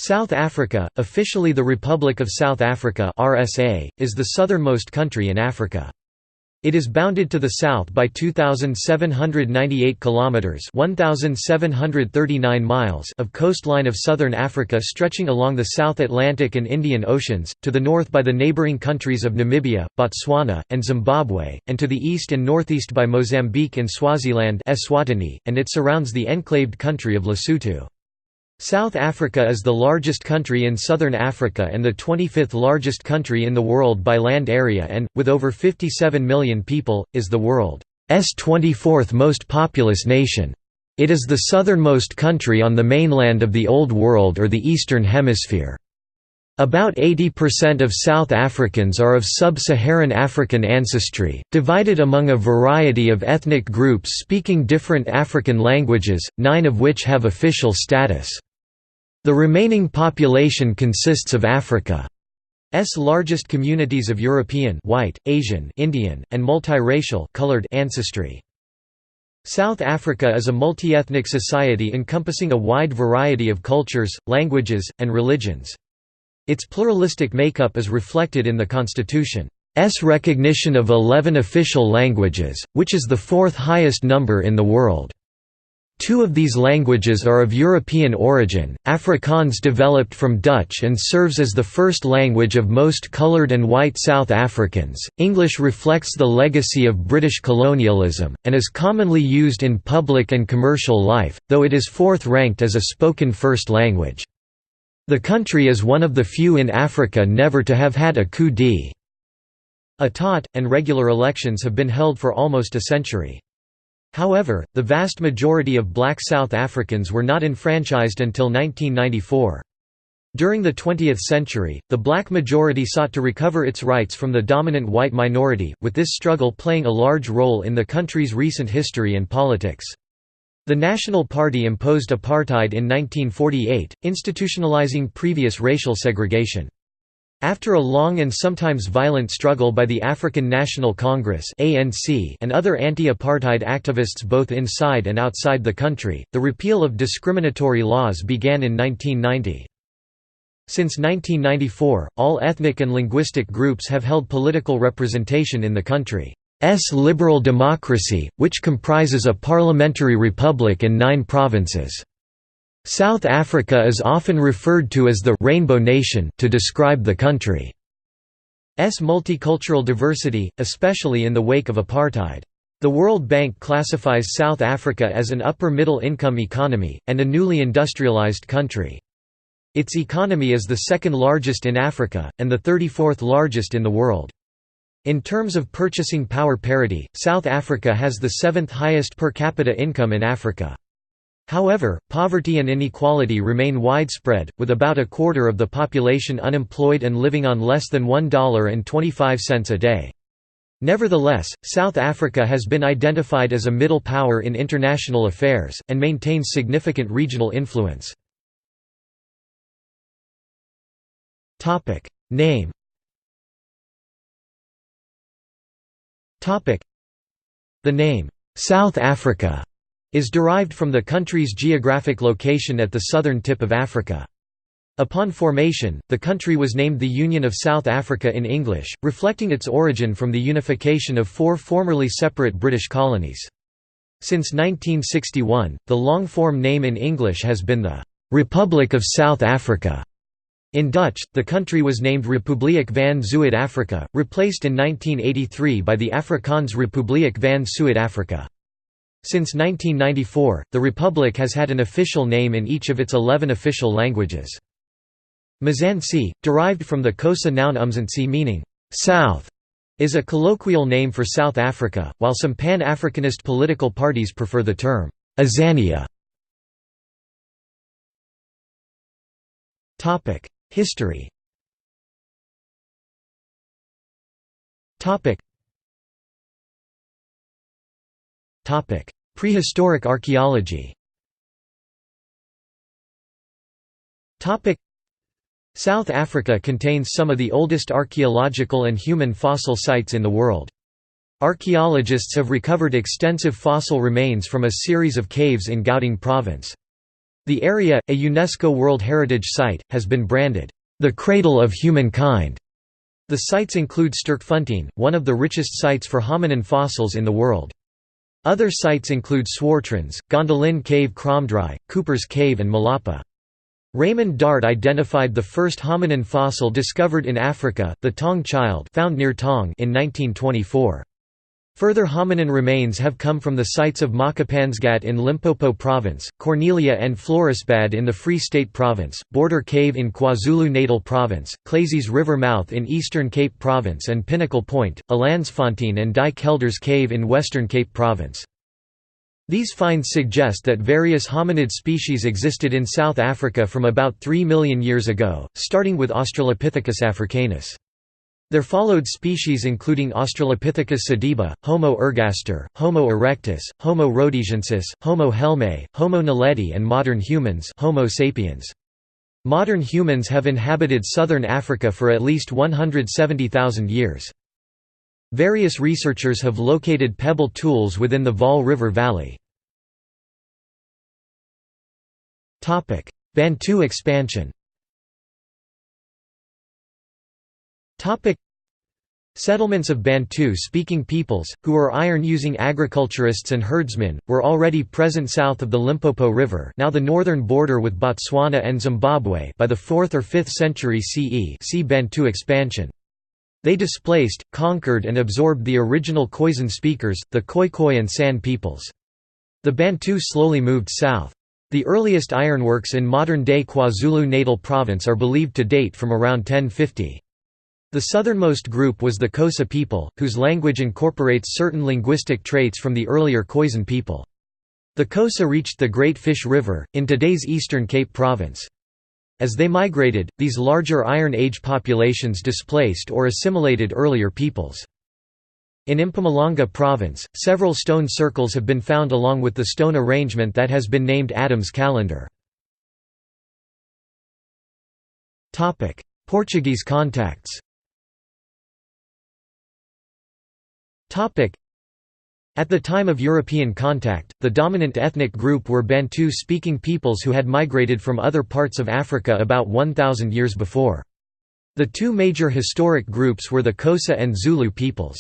South Africa, officially the Republic of South Africa (RSA), is the southernmost country in Africa. It is bounded to the south by 2798 kilometers (1739 miles) of coastline of southern Africa stretching along the South Atlantic and Indian Oceans, to the north by the neighboring countries of Namibia, Botswana, and Zimbabwe, and to the east and northeast by Mozambique and Swaziland (Eswatini), and it surrounds the enclaved country of Lesotho. South Africa is the largest country in southern Africa and the 25th largest country in the world by land area and, with over 57 million people, is the world's 24th most populous nation. It is the southernmost country on the mainland of the Old World or the Eastern Hemisphere. About 80% of South Africans are of sub-Saharan African ancestry, divided among a variety of ethnic groups speaking different African languages, 9 of which have official status. The remaining population consists of Africa's largest communities of European white, Asian Indian, and multiracial colored ancestry. South Africa is a multi-ethnic society encompassing a wide variety of cultures, languages, and religions. Its pluralistic makeup is reflected in the Constitution's recognition of 11 official languages, which is the fourth highest number in the world. 2 of these languages are of European origin. Afrikaans developed from Dutch and serves as the first language of most coloured and white South Africans. English reflects the legacy of British colonialism, and is commonly used in public and commercial life, though it is fourth ranked as a spoken first language. The country is one of the few in Africa never to have had a coup d'état, and regular elections have been held for almost a century. However, the vast majority of black South Africans were not enfranchised until 1994. During the 20th century, the black majority sought to recover its rights from the dominant white minority, with this struggle playing a large role in the country's recent history and politics. The National Party imposed apartheid in 1948, institutionalizing previous racial segregation. After a long and sometimes violent struggle by the African National Congress (ANC) and other anti-apartheid activists both inside and outside the country, the repeal of discriminatory laws began in 1990. Since 1994, all ethnic and linguistic groups have held political representation in the country's liberal democracy, which comprises a parliamentary republic and 9 provinces. South Africa is often referred to as the «Rainbow Nation» to describe the country's multicultural diversity, especially in the wake of apartheid. The World Bank classifies South Africa as an upper-middle income economy, and a newly industrialized country. Its economy is the second largest in Africa, and the 34th largest in the world. In terms of purchasing power parity, South Africa has the 7th highest per capita income in Africa. However, poverty and inequality remain widespread, with about a quarter of the population unemployed and living on less than $1.25 a day. Nevertheless, South Africa has been identified as a middle power in international affairs, and maintains significant regional influence. Name. The name, South Africa, is derived from the country's geographic location at the southern tip of Africa. Upon formation, the country was named the Union of South Africa in English, reflecting its origin from the unification of 4 formerly separate British colonies. Since 1961, the long-form name in English has been the Republic of South Africa. In Dutch, the country was named Republiek van Zuid-Afrika, replaced in 1983 by the Afrikaans Republiek van Suid-Afrika. Since 1994, the Republic has had an official name in each of its 11 official languages. Mzansi, derived from the Xhosa noun umzansi meaning, south, is a colloquial name for South Africa, while some Pan-Africanist political parties prefer the term, Azania. History. Prehistoric archaeology. South Africa contains some of the oldest archaeological and human fossil sites in the world. Archaeologists have recovered extensive fossil remains from a series of caves in Gauteng province. The area, a UNESCO World Heritage Site, has been branded, "the cradle of humankind." The sites include Sterkfontein, one of the richest sites for hominin fossils in the world. Other sites include Swartrans, Gondolin Cave Kromdraai, Cooper's Cave and Malapa. Raymond Dart identified the first hominin fossil discovered in Africa, the Tong child found near Tong in 1924. Further hominin remains have come from the sites of Makapansgat in Limpopo Province, Cornelia and Florisbad in the Free State Province, Border Cave in KwaZulu-Natal Province, Clazy's River Mouth in Eastern Cape Province and Pinnacle Point, Elandsfontein and Die Kelders Cave in Western Cape Province. These finds suggest that various hominid species existed in South Africa from about 3 million years ago, starting with Australopithecus africanus. There followed species including Australopithecus sediba, Homo ergaster, Homo erectus, Homo rhodesiensis, Homo helmae, Homo naledi and modern humans, Homo sapiens. Modern humans have inhabited southern Africa for at least 170,000 years. Various researchers have located pebble tools within the Vaal River Valley. Bantu expansion. Settlements of Bantu-speaking peoples, who were iron-using agriculturists and herdsmen, were already present south of the Limpopo River, now the northern border with Botswana and Zimbabwe, by the 4th or 5th century CE. See Bantu expansion. They displaced, conquered and absorbed the original Khoisan speakers, the Khoikhoi and San peoples. The Bantu slowly moved south. The earliest ironworks in modern-day KwaZulu-Natal province are believed to date from around 1050. The southernmost group was the Xhosa people, whose language incorporates certain linguistic traits from the earlier Khoisan people. The Xhosa reached the Great Fish River, in today's Eastern Cape Province. As they migrated, these larger Iron Age populations displaced or assimilated earlier peoples. In Mpumalanga Province, several stone circles have been found along with the stone arrangement that has been named Adam's Calendar. Portuguese contacts. At the time of European contact, the dominant ethnic group were Bantu-speaking peoples who had migrated from other parts of Africa about 1,000 years before. The two major historic groups were the Xhosa and Zulu peoples.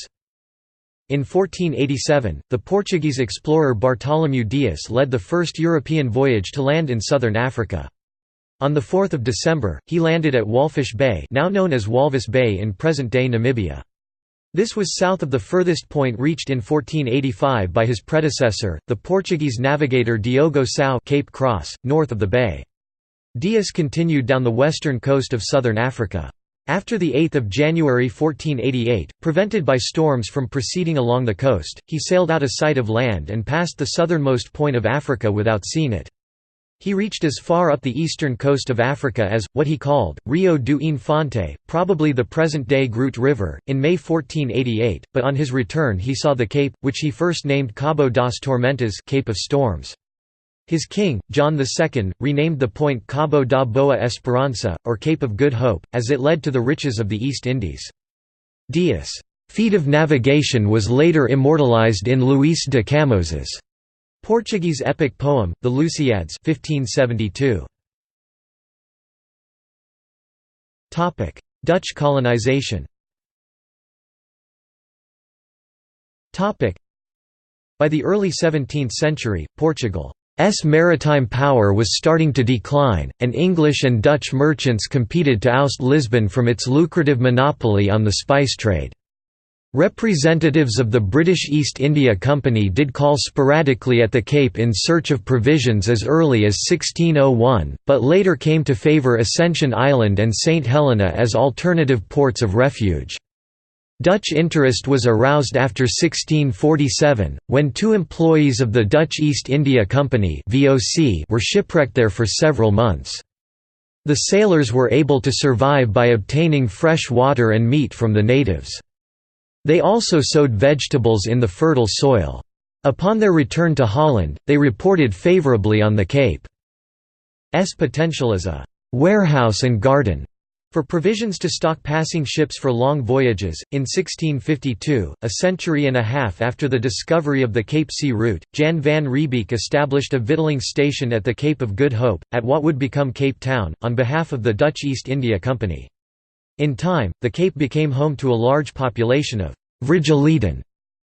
In 1487, the Portuguese explorer Bartolomeu Dias led the first European voyage to land in southern Africa. On 4 December, he landed at Walfish Bay, now known as Walvis Bay in present-day Namibia. This was south of the furthest point reached in 1485 by his predecessor, the Portuguese navigator Diogo São Cape Cross, north of the bay. Dias continued down the western coast of southern Africa. After 8 January 1488, prevented by storms from proceeding along the coast, he sailed out of sight of land and passed the southernmost point of Africa without seeing it. He reached as far up the eastern coast of Africa as, what he called, Rio do Infante, probably the present-day Groot River, in May 1488, but on his return he saw the cape, which he first named Cabo das Tormentas, Cape of Storms. His king, John II, renamed the point Cabo da Boa Esperança, or Cape of Good Hope, as it led to the riches of the East Indies. Dias' feat of navigation was later immortalized in Luís de Camões's Portuguese epic poem, the Lusíads 1572. Dutch colonization. By the early 17th century, Portugal's maritime power was starting to decline, and English and Dutch merchants competed to oust Lisbon from its lucrative monopoly on the spice trade. Representatives of the British East India Company did call sporadically at the Cape in search of provisions as early as 1601, but later came to favour Ascension Island and St Helena as alternative ports of refuge. Dutch interest was aroused after 1647, when two employees of the Dutch East India Company were shipwrecked there for several months. The sailors were able to survive by obtaining fresh water and meat from the natives. They also sowed vegetables in the fertile soil. Upon their return to Holland, they reported favourably on the Cape's potential as a «warehouse and garden». For provisions to stock passing ships for long voyages, in 1652, a century and a half after the discovery of the Cape Sea route, Jan van Riebeek established a victualling station at the Cape of Good Hope, at what would become Cape Town, on behalf of the Dutch East India Company. In time, the Cape became home to a large population of Vrijgelieden,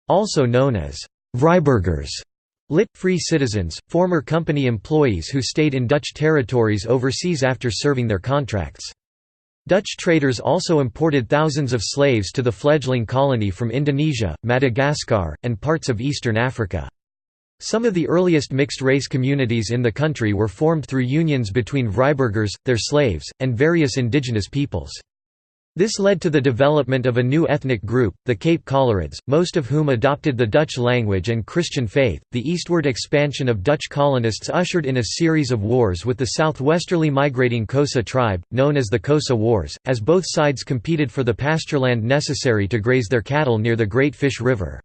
also known as Vrijburgers, lit. Free citizens, former company employees who stayed in Dutch territories overseas after serving their contracts. Dutch traders also imported thousands of slaves to the fledgling colony from Indonesia, Madagascar, and parts of eastern Africa. Some of the earliest mixed-race communities in the country were formed through unions between Vrijburgers, their slaves, and various indigenous peoples. This led to the development of a new ethnic group, the Cape Colorids, most of whom adopted the Dutch language and Christian faith. The eastward expansion of Dutch colonists ushered in a series of wars with the southwesterly migrating Xhosa tribe, known as the Xhosa Wars, as both sides competed for the pastureland necessary to graze their cattle near the Great Fish River.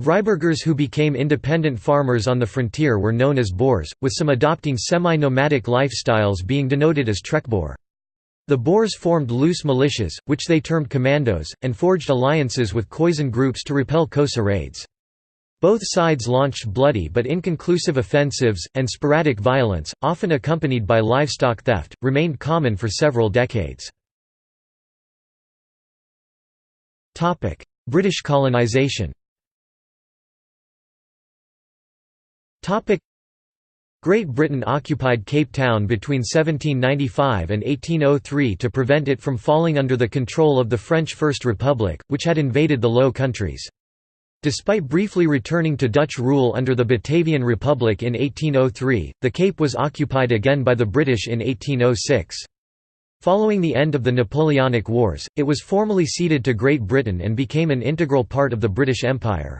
Vrijburgers who became independent farmers on the frontier were known as Boers, with some adopting semi-nomadic lifestyles being denoted as Trekboer. The Boers formed loose militias, which they termed commandos, and forged alliances with Khoisan groups to repel Xhosa raids. Both sides launched bloody but inconclusive offensives, and sporadic violence, often accompanied by livestock theft, remained common for several decades. British colonisation. Great Britain occupied Cape Town between 1795 and 1803 to prevent it from falling under the control of the French First Republic, which had invaded the Low Countries. Despite briefly returning to Dutch rule under the Batavian Republic in 1803, the Cape was occupied again by the British in 1806. Following the end of the Napoleonic Wars, it was formally ceded to Great Britain and became an integral part of the British Empire.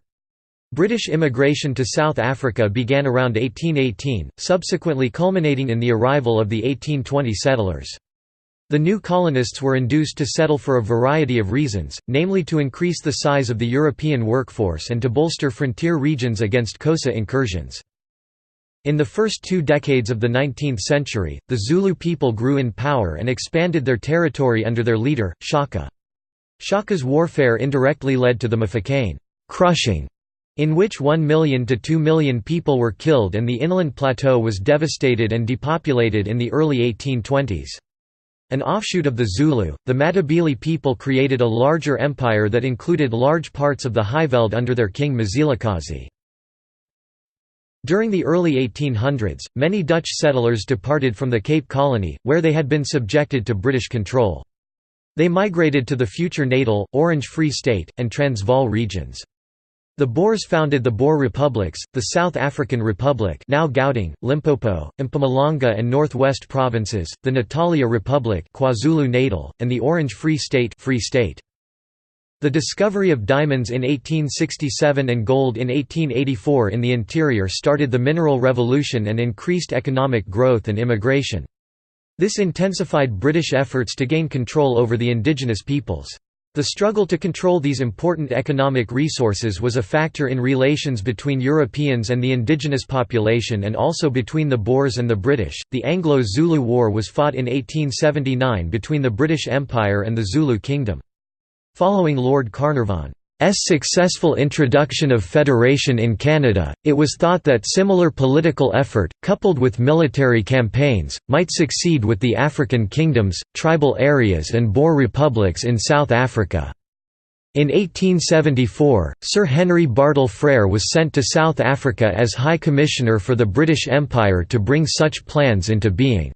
British immigration to South Africa began around 1818, subsequently culminating in the arrival of the 1820 settlers. The new colonists were induced to settle for a variety of reasons, namely to increase the size of the European workforce and to bolster frontier regions against Xhosa incursions. In the first 2 decades of the 19th century, the Zulu people grew in power and expanded their territory under their leader, Shaka. Shaka's warfare indirectly led to the Mafeking crushing, in which 1 million to 2 million people were killed and the inland plateau was devastated and depopulated in the early 1820s. An offshoot of the Zulu, the Matabele people created a larger empire that included large parts of the Highveld under their king Mzilikazi. During the early 1800s, many Dutch settlers departed from the Cape Colony, where they had been subjected to British control. They migrated to the future Natal, Orange Free State, and Transvaal regions. The Boers founded the Boer Republics, the South African Republic now Gauteng, Limpopo, Mpumalanga and Northwest Provinces, the Natalia Republic KwaZulu-Natal, and the Orange Free State. The discovery of diamonds in 1867 and gold in 1884 in the interior started the mineral revolution and increased economic growth and immigration. This intensified British efforts to gain control over the indigenous peoples. The struggle to control these important economic resources was a factor in relations between Europeans and the indigenous population and also between the Boers and the British. The Anglo-Zulu War was fought in 1879 between the British Empire and the Zulu Kingdom. Following Lord Carnarvon's successful introduction of federation in Canada, it was thought that similar political effort, coupled with military campaigns, might succeed with the African kingdoms, tribal areas and Boer republics in South Africa. In 1874, Sir Henry Bartle Frere was sent to South Africa as High Commissioner for the British Empire to bring such plans into being.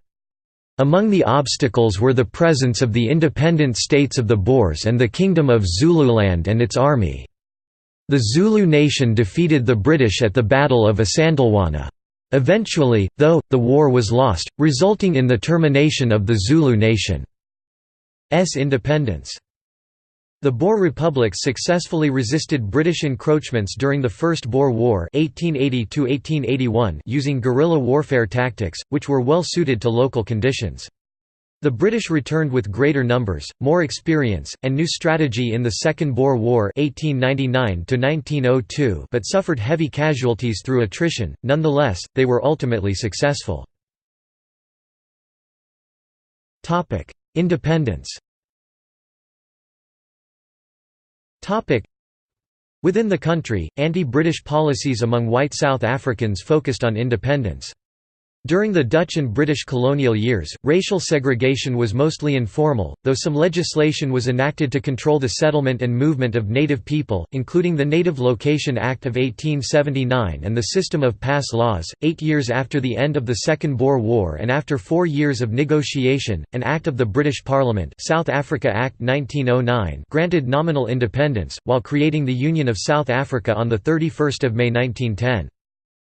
Among the obstacles were the presence of the independent states of the Boers and the Kingdom of Zululand and its army. The Zulu nation defeated the British at the Battle of Isandlwana. Eventually, though, the war was lost, resulting in the termination of the Zulu nation's independence. The Boer republics successfully resisted British encroachments during the First Boer War 1880–1881 using guerrilla warfare tactics, which were well suited to local conditions. The British returned with greater numbers, more experience, and new strategy in the Second Boer War 1899–1902 but suffered heavy casualties through attrition. Nonetheless, they were ultimately successful. Independence. Within the country, anti-British policies among white South Africans focused on independence. During the Dutch and British colonial years, racial segregation was mostly informal, though some legislation was enacted to control the settlement and movement of native people, including the Native Location Act of 1879 and the system of pass laws. 8 years after the end of the Second Boer War and after 4 years of negotiation, an Act of the British Parliament, South Africa Act 1909, granted nominal independence, while creating the Union of South Africa on 31 May 1910.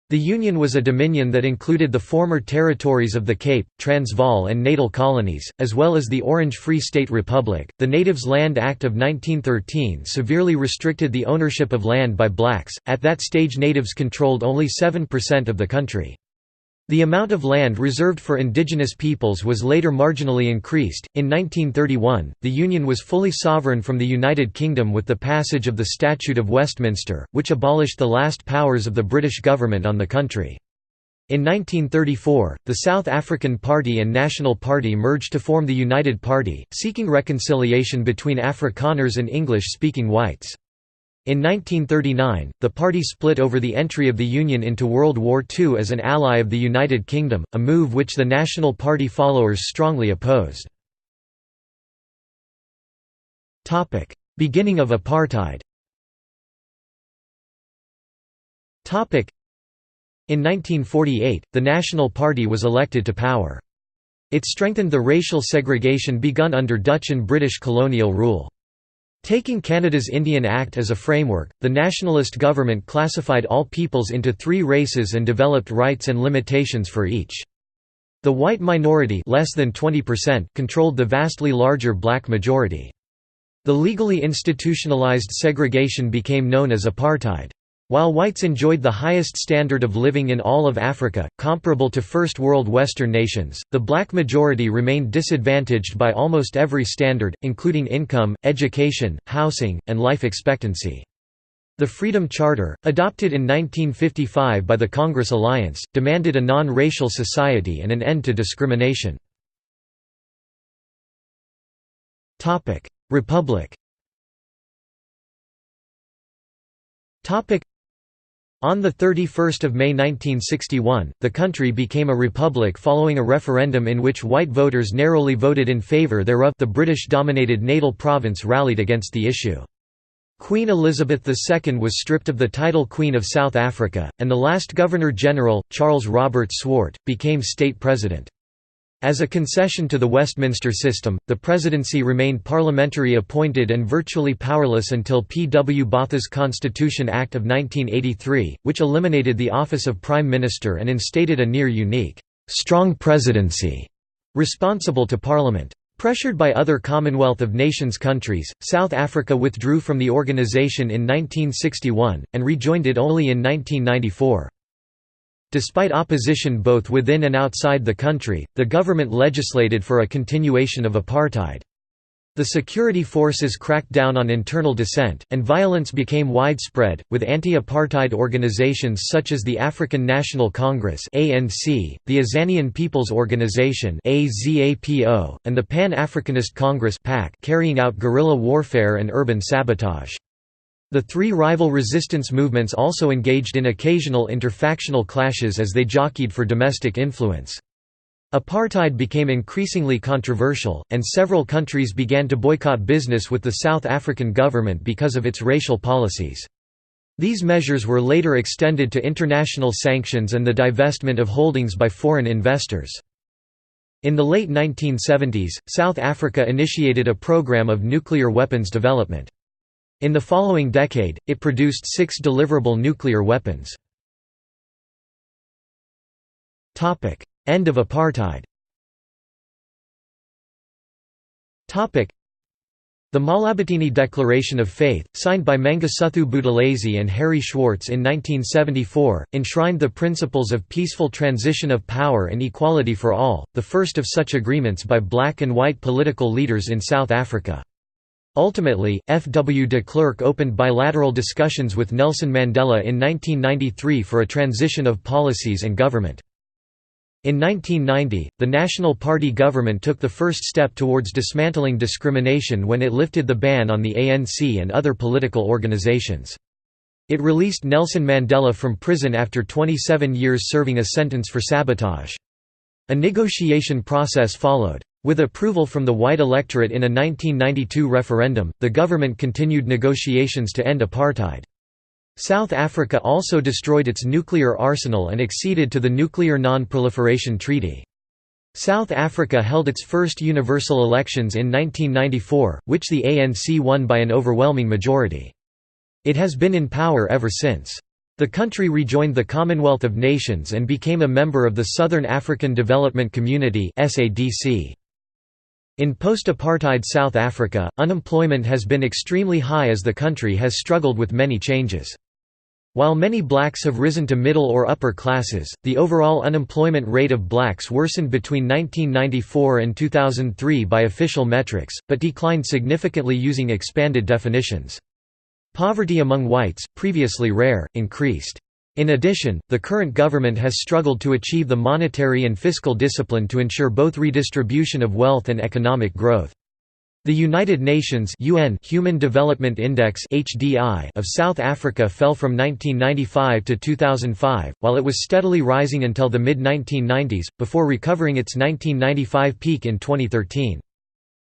The Union was a dominion that included the former territories of the Cape, Transvaal, and Natal colonies, as well as the Orange Free State Republic. The Natives Land Act of 1913 severely restricted the ownership of land by blacks. At that stage, natives controlled only 7% of the country. The amount of land reserved for indigenous peoples was later marginally increased. In 1931, the Union was fully sovereign from the United Kingdom with the passage of the Statute of Westminster, which abolished the last powers of the British government on the country. In 1934, the South African Party and National Party merged to form the United Party, seeking reconciliation between Afrikaners and English-speaking whites. In 1939, the party split over the entry of the Union into World War II as an ally of the United Kingdom, a move which the National Party followers strongly opposed. Beginning of apartheid. In 1948, the National Party was elected to power. It strengthened the racial segregation begun under Dutch and British colonial rule. Taking Canada's Indian Act as a framework, the nationalist government classified all peoples into 3 races and developed rights and limitations for each. The white minority, less than 20%, controlled the vastly larger black majority. The legally institutionalized segregation became known as apartheid. While whites enjoyed the highest standard of living in all of Africa, comparable to First World Western nations, the black majority remained disadvantaged by almost every standard, including income, education, housing, and life expectancy. The Freedom Charter, adopted in 1955 by the Congress Alliance, demanded a non-racial society and an end to discrimination. Republic. On 31 May 1961, the country became a republic following a referendum in which white voters narrowly voted in favour thereof. The British-dominated Natal province rallied against the issue. Queen Elizabeth II was stripped of the title Queen of South Africa, and the last Governor-General, Charles Robert Swart, became state president. As a concession to the Westminster system, the presidency remained parliamentary appointed and virtually powerless until P. W. Botha's Constitution Act of 1983, which eliminated the office of Prime Minister and instated a near-unique, strong presidency, responsible to Parliament. Pressured by other Commonwealth of Nations countries, South Africa withdrew from the organisation in 1961, and rejoined it only in 1994. Despite opposition both within and outside the country, the government legislated for a continuation of apartheid. The security forces cracked down on internal dissent, and violence became widespread, with anti-apartheid organizations such as the African National Congress (ANC), the Azanian People's Organization (AZAPO), and the Pan-Africanist Congress (PAC) carrying out guerrilla warfare and urban sabotage. The 3 rival resistance movements also engaged in occasional interfactional clashes as they jockeyed for domestic influence. Apartheid became increasingly controversial, and several countries began to boycott business with the South African government because of its racial policies. These measures were later extended to international sanctions and the divestment of holdings by foreign investors. In the late 1970s, South Africa initiated a program of nuclear weapons development. In the following decade, it produced 6 deliverable nuclear weapons. End of apartheid. The Malabatini Declaration of Faith, signed by Mangosuthu Buthelezi and Harry Schwartz in 1974, enshrined the principles of peaceful transition of power and equality for all, the first of such agreements by black and white political leaders in South Africa. Ultimately, F. W. de Klerk opened bilateral discussions with Nelson Mandela in 1993 for a transition of policies and government. In 1990, the National Party government took the first step towards dismantling discrimination when it lifted the ban on the ANC and other political organizations. It released Nelson Mandela from prison after 27 years serving a sentence for sabotage. A negotiation process followed. With approval from the white electorate in a 1992 referendum, the government continued negotiations to end apartheid. South Africa also destroyed its nuclear arsenal and acceded to the Nuclear Non-Proliferation Treaty. South Africa held its first universal elections in 1994, which the ANC won by an overwhelming majority. It has been in power ever since. The country rejoined the Commonwealth of Nations and became a member of the Southern African Development Community (SADC). In post-apartheid South Africa, unemployment has been extremely high as the country has struggled with many changes. While many blacks have risen to middle or upper classes, the overall unemployment rate of blacks worsened between 1994 and 2003 by official metrics, but declined significantly using expanded definitions. Poverty among whites, previously rare, increased. In addition, the current government has struggled to achieve the monetary and fiscal discipline to ensure both redistribution of wealth and economic growth. The United Nations (UN) Human Development Index (HDI) of South Africa fell from 1995 to 2005, while it was steadily rising until the mid-1990s, before recovering its 1995 peak in 2013.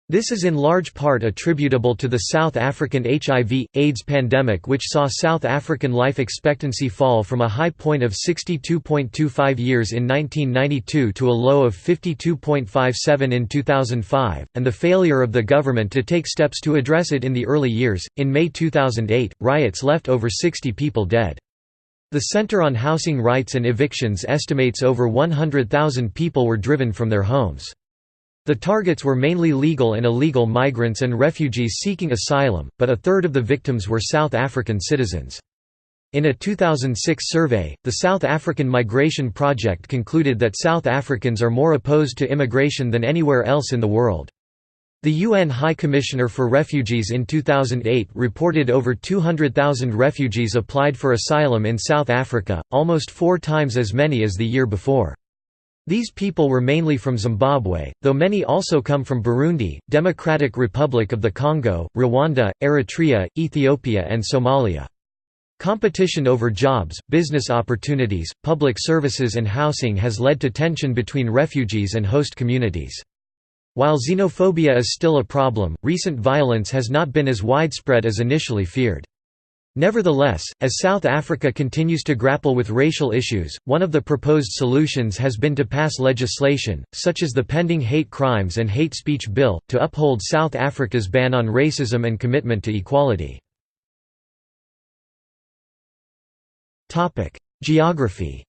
This is in large part attributable to the South African HIV/AIDS pandemic, which saw South African life expectancy fall from a high point of 62.25 years in 1992 to a low of 52.57 in 2005, and the failure of the government to take steps to address it in the early years. In May 2008, riots left over 60 people dead. The Center on Housing Rights and Evictions estimates over 100,000 people were driven from their homes. The targets were mainly legal and illegal migrants and refugees seeking asylum, but a third of the victims were South African citizens. In a 2006 survey, the South African Migration Project concluded that South Africans are more opposed to immigration than anywhere else in the world. The UN High Commissioner for Refugees in 2008 reported over 200,000 refugees applied for asylum in South Africa, almost 4 times as many as the year before. These people were mainly from Zimbabwe, though many also come from Burundi, Democratic Republic of the Congo, Rwanda, Eritrea, Ethiopia and Somalia. Competition over jobs, business opportunities, public services and housing has led to tension between refugees and host communities. While xenophobia is still a problem, recent violence has not been as widespread as initially feared. Nevertheless, as South Africa continues to grapple with racial issues, one of the proposed solutions has been to pass legislation, such as the pending Hate Crimes and Hate Speech Bill, to uphold South Africa's ban on racism and commitment to equality. Geography.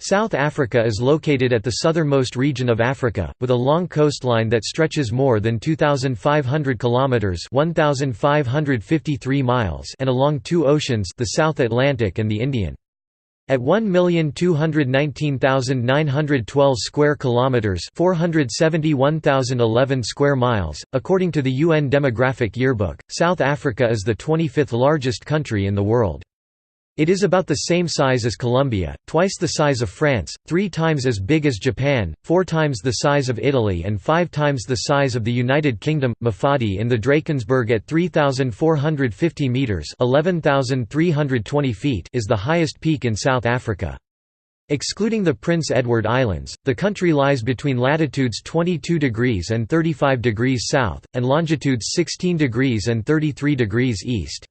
South Africa is located at the southernmost region of Africa, with a long coastline that stretches more than 2,500 kilometers (1,553 miles) and along 2 oceans, the South Atlantic and the Indian. At 1,219,912 square kilometers (471,011 square miles), according to the UN Demographic Yearbook, South Africa is the 25th largest country in the world. It is about the same size as Colombia, twice the size of France, 3 times as big as Japan, 4 times the size of Italy and 5 times the size of the United Kingdom. Mafadi in the Drakensberg at 3,450 metres (11,320 feet) is the highest peak in South Africa. Excluding the Prince Edward Islands, the country lies between latitudes 22 degrees and 35 degrees south, and longitudes 16 degrees and 33 degrees east.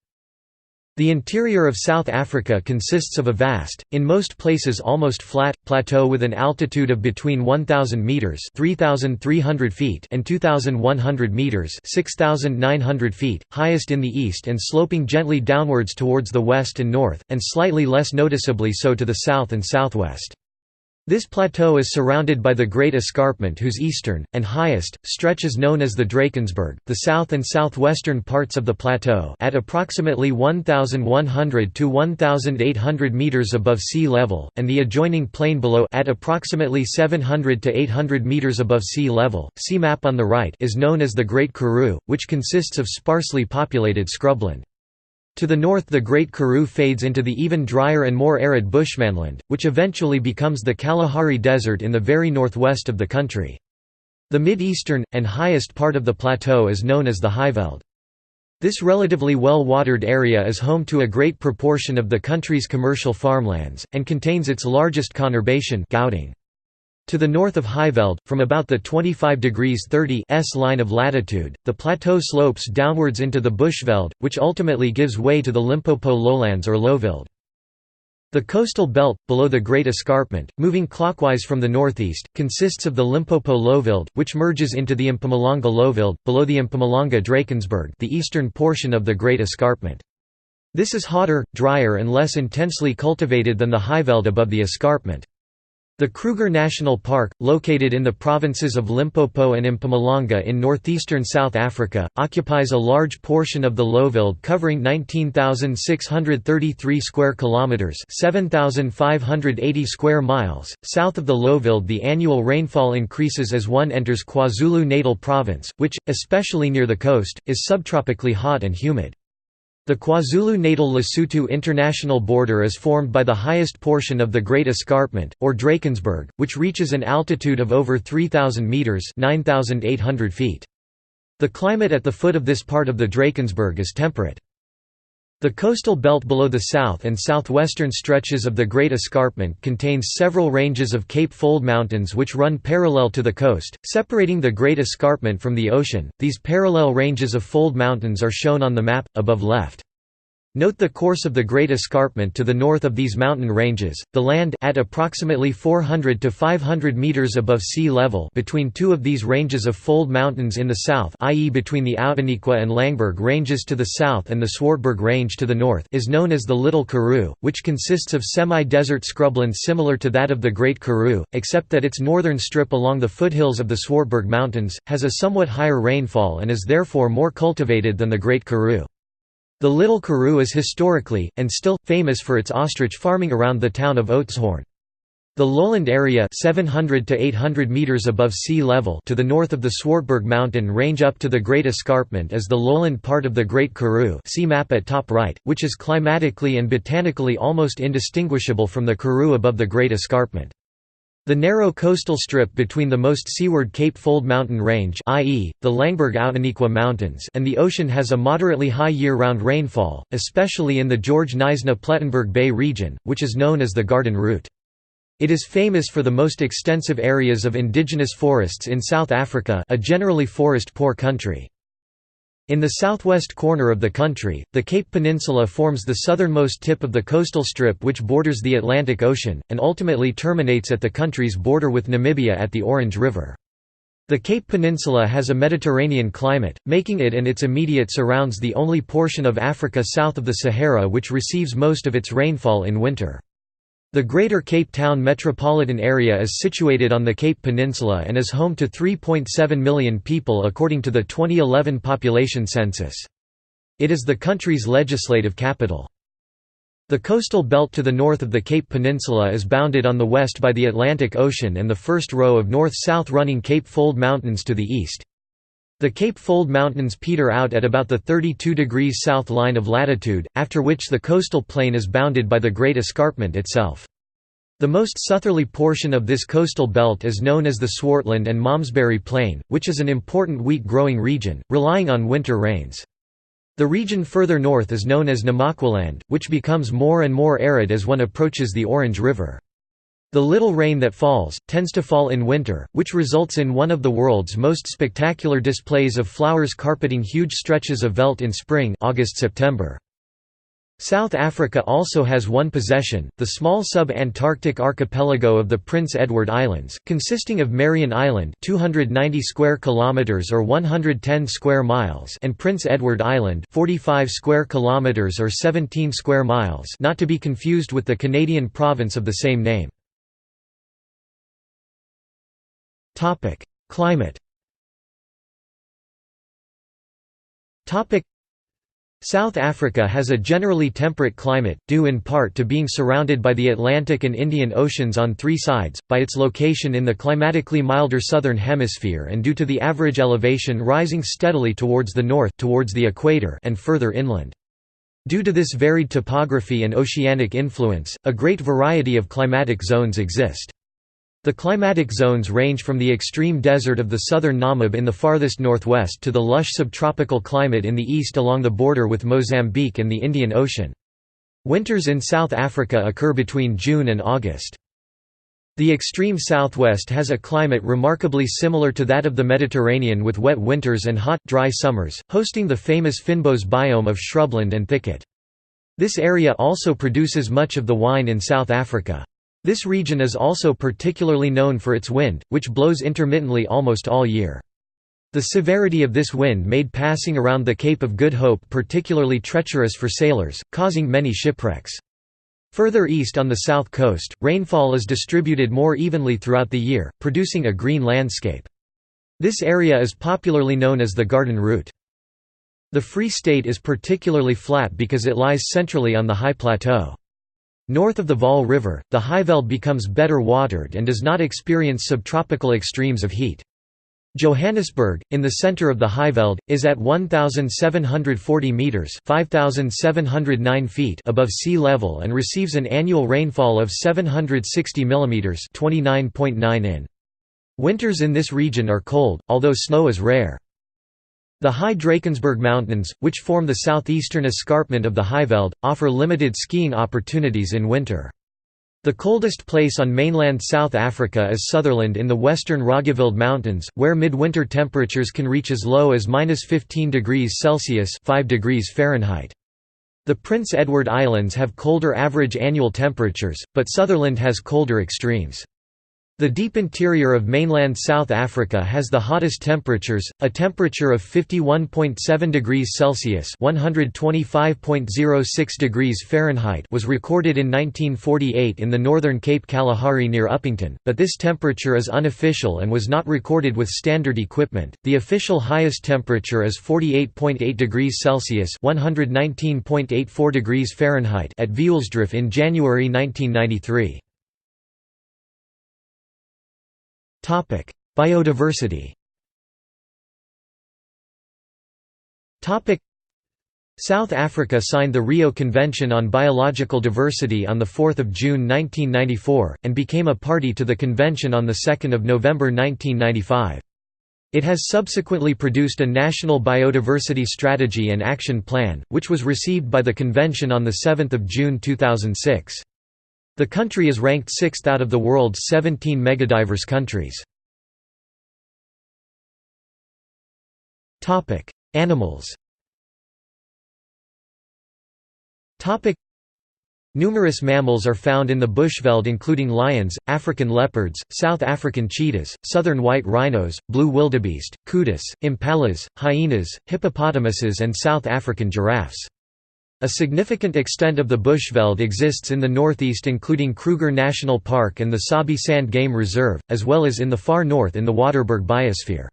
The interior of South Africa consists of a vast, in most places almost flat, plateau with an altitude of between 1,000 metres (3,300 feet) and 2,100 metres (6,900 feet), highest in the east and sloping gently downwards towards the west and north, and slightly less noticeably so to the south and southwest. This plateau is surrounded by the Great Escarpment whose eastern, and highest, stretch is known as the Drakensberg. The south and southwestern parts of the plateau at approximately 1,100 to 1,800 metres above sea level, and the adjoining plain below at approximately 700 to 800 metres above sea level, see map on the right, is known as the Great Karoo, which consists of sparsely populated scrubland. To the north the Great Karoo fades into the even drier and more arid bushmanland, which eventually becomes the Kalahari Desert in the very northwest of the country. The mid-eastern, and highest part of the plateau is known as the Highveld. This relatively well-watered area is home to a great proportion of the country's commercial farmlands, and contains its largest conurbation Gouting. To the north of Highveld, from about the 25 degrees 30 S line of latitude, the plateau slopes downwards into the Bushveld, which ultimately gives way to the Limpopo lowlands or Lowveld. The coastal belt, below the Great Escarpment, moving clockwise from the northeast, consists of the Limpopo Lowveld, which merges into the Mpumalanga Lowveld, below the Mpumalanga Drakensberg, the eastern portion of the Great Escarpment. This is hotter, drier and less intensely cultivated than the Highveld above the escarpment. The Kruger National Park, located in the provinces of Limpopo and Mpumalanga in northeastern South Africa, occupies a large portion of the Lowveld covering 19,633 square kilometers, 7,580 square miles. South of the Lowveld, the annual rainfall increases as one enters KwaZulu-Natal province, which, especially near the coast, is subtropically hot and humid. The KwaZulu-Natal-Lesotho international border is formed by the highest portion of the Great Escarpment, or Drakensberg, which reaches an altitude of over 3,000 metres (9,800 feet). The climate at the foot of this part of the Drakensberg is temperate. The coastal belt below the south and southwestern stretches of the Great Escarpment contains several ranges of Cape Fold Mountains which run parallel to the coast, separating the Great Escarpment from the ocean. These parallel ranges of fold mountains are shown on the map, above left. Note the course of the Great Escarpment to the north of these mountain ranges, the land at approximately 400 to 500 meters above sea level between two of these ranges of fold mountains in the south, i.e. between the Outeniqua and Langberg ranges to the south and the Swartberg range to the north, is known as the Little Karoo, which consists of semi-desert scrubland similar to that of the Great Karoo, except that its northern strip along the foothills of the Swartberg Mountains, has a somewhat higher rainfall and is therefore more cultivated than the Great Karoo. The Little Karoo is historically, and still, famous for its ostrich farming around the town of Oudtshoorn. The lowland area 700 to 800 meters above sea level to the north of the Swartberg mountain range up to the Great Escarpment is the lowland part of the Great Karoo, see map at top right, which is climatically and botanically almost indistinguishable from the Karoo above the Great Escarpment. The narrow coastal strip between the most seaward Cape Fold mountain range, i.e., the Langberg-Outeniqua Mountains, and the ocean has a moderately high year-round rainfall, especially in the George Neisner-Plettenberg Bay region, which is known as the Garden Route. It is famous for the most extensive areas of indigenous forests in South Africa, a generally forest-poor country. In the southwest corner of the country, the Cape Peninsula forms the southernmost tip of the coastal strip which borders the Atlantic Ocean, and ultimately terminates at the country's border with Namibia at the Orange River. The Cape Peninsula has a Mediterranean climate, making it and its immediate surrounds the only portion of Africa south of the Sahara which receives most of its rainfall in winter. The Greater Cape Town metropolitan area is situated on the Cape Peninsula and is home to 3.7 million people according to the 2011 population census. It is the country's legislative capital. The coastal belt to the north of the Cape Peninsula is bounded on the west by the Atlantic Ocean and the first row of north-south running Cape Fold Mountains to the east. The Cape Fold Mountains peter out at about the 32 degrees south line of latitude, after which the coastal plain is bounded by the Great Escarpment itself. The most southerly portion of this coastal belt is known as the Swartland and Malmesbury Plain, which is an important wheat-growing region, relying on winter rains. The region further north is known as Namakwaland, which becomes more and more arid as one approaches the Orange River. The little rain that falls, tends to fall in winter, which results in one of the world's most spectacular displays of flowers carpeting huge stretches of veldt in spring August-September. South Africa also has one possession, the small sub-Antarctic archipelago of the Prince Edward Islands, consisting of Marion Island 290 square kilometers or 110 square miles and Prince Edward Island 45 square kilometers or 17 square miles, not to be confused with the Canadian province of the same name. Climate. South Africa has a generally temperate climate, due in part to being surrounded by the Atlantic and Indian Oceans on three sides, by its location in the climatically milder southern hemisphere and due to the average elevation rising steadily towards the north towards the equator and further inland. Due to this varied topography and oceanic influence, a great variety of climatic zones exist. The climatic zones range from the extreme desert of the southern Namib in the farthest northwest to the lush subtropical climate in the east along the border with Mozambique and the Indian Ocean. Winters in South Africa occur between June and August. The extreme southwest has a climate remarkably similar to that of the Mediterranean with wet winters and hot, dry summers, hosting the famous fynbos biome of shrubland and thicket. This area also produces much of the wine in South Africa. This region is also particularly known for its wind, which blows intermittently almost all year. The severity of this wind made passing around the Cape of Good Hope particularly treacherous for sailors, causing many shipwrecks. Further east on the south coast, rainfall is distributed more evenly throughout the year, producing a green landscape. This area is popularly known as the Garden Route. The Free State is particularly flat because it lies centrally on the high plateau. North of the Vaal River, the Highveld becomes better watered and does not experience subtropical extremes of heat. Johannesburg, in the center of the Highveld, is at 1,740 meters (5,709 feet) above sea level and receives an annual rainfall of 760 mm (29.9 in). Winters in this region are cold, although snow is rare. The high Drakensberg Mountains, which form the southeastern escarpment of the Highveld, offer limited skiing opportunities in winter. The coldest place on mainland South Africa is Sutherland in the western Roggevild Mountains, where midwinter temperatures can reach as low as -15 degrees Celsius (5 degrees Fahrenheit). The Prince Edward Islands have colder average annual temperatures, but Sutherland has colder extremes. The deep interior of mainland South Africa has the hottest temperatures. A temperature of 51.7 degrees Celsius (125.06 degrees Fahrenheit) was recorded in 1948 in the northern Cape Kalahari near Uppington, but this temperature is unofficial and was not recorded with standard equipment. The official highest temperature is 48.8 degrees Celsius (119.84 degrees Fahrenheit) at Vioolsdrift in January 1993. Biodiversity. South Africa signed the Rio Convention on Biological Diversity on 4 June 1994, and became a party to the convention on 2 November 1995. It has subsequently produced a National Biodiversity Strategy and Action Plan, which was received by the convention on 7 June 2006. The country is ranked 6th out of the world's 17 megadiverse countries. Animals. Numerous mammals are found in the bushveld including lions, African leopards, South African cheetahs, southern white rhinos, blue wildebeest, kudu, impalas, hyenas, hippopotamuses and South African giraffes. A significant extent of the bushveld exists in the northeast including Kruger National Park and the Sabi Sand Game Reserve, as well as in the far north in the Waterberg Biosphere.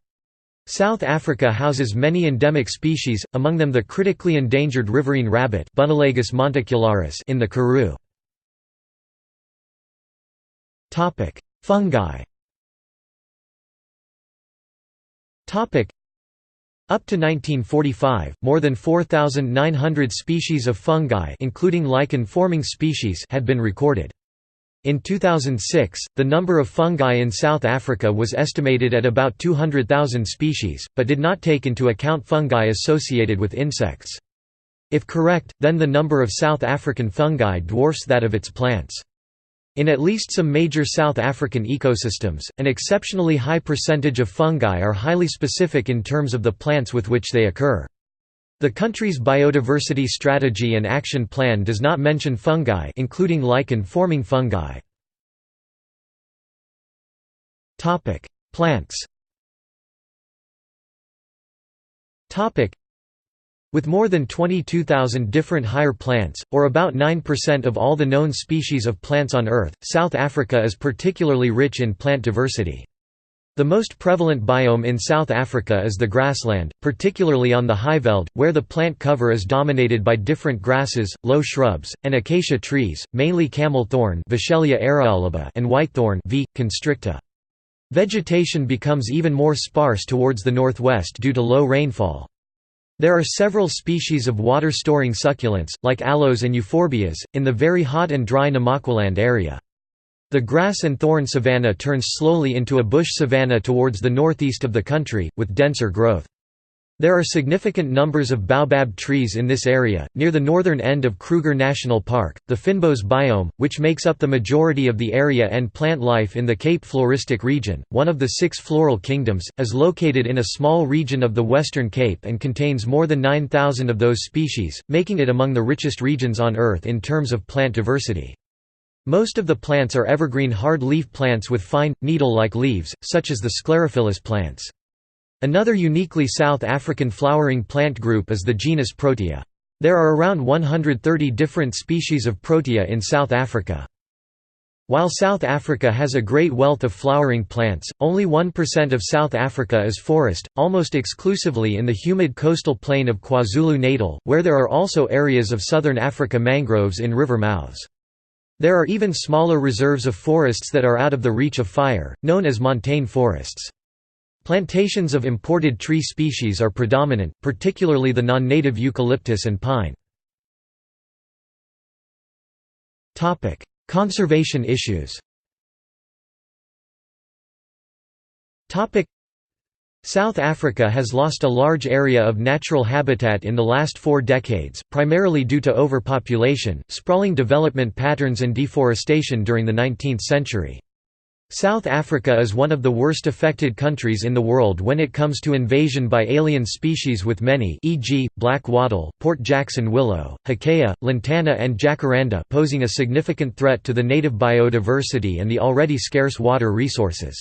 South Africa houses many endemic species, among them the critically endangered riverine rabbit Bunalagus monticularis in the Karoo. Fungi. Up to 1945, more than 4,900 species of fungi including lichen-forming species had been recorded. In 2006, the number of fungi in South Africa was estimated at about 200,000 species, but did not take into account fungi associated with insects. If correct, then the number of South African fungi dwarfs that of its plants. In at least some major South African ecosystems, an exceptionally high percentage of fungi are highly specific in terms of the plants with which they occur. The country's biodiversity strategy and action plan does not mention fungi, including lichen-forming fungi. Plants. With more than 22,000 different higher plants, or about 9% of all the known species of plants on Earth, South Africa is particularly rich in plant diversity. The most prevalent biome in South Africa is the grassland, particularly on the Highveld, where the plant cover is dominated by different grasses, low shrubs, and acacia trees, mainly camel thorn and whitethorn V. constricta. Vegetation becomes even more sparse towards the northwest due to low rainfall. There are several species of water-storing succulents, like aloes and euphorbias, in the very hot and dry Namaqualand area. The grass and thorn savanna turns slowly into a bush savanna towards the northeast of the country, with denser growth. There are significant numbers of baobab trees in this area. Near the northern end of Kruger National Park, the Finbos biome, which makes up the majority of the area and plant life in the Cape Floristic region, one of the 6 floral kingdoms, is located in a small region of the Western Cape and contains more than 9,000 of those species, making it among the richest regions on Earth in terms of plant diversity. Most of the plants are evergreen hard-leaf plants with fine, needle-like leaves, such as the sclerophyllous plants. Another uniquely South African flowering plant group is the genus Protea. There are around 130 different species of Protea in South Africa. While South Africa has a great wealth of flowering plants, only 1% of South Africa is forest, almost exclusively in the humid coastal plain of KwaZulu-Natal, where there are also areas of southern Africa mangroves in river mouths. There are even smaller reserves of forests that are out of the reach of fire, known as montane forests. Plantations of imported tree species are predominant, particularly the non-native eucalyptus and pine. Conservation issues. South Africa has lost a large area of natural habitat in the last 4 decades, primarily due to overpopulation, sprawling development patterns and deforestation during the 19th century. South Africa is one of the worst affected countries in the world when it comes to invasion by alien species, with many, e.g., black wattle, Port Jackson willow, hakea, lantana and jacaranda, posing a significant threat to the native biodiversity and the already scarce water resources.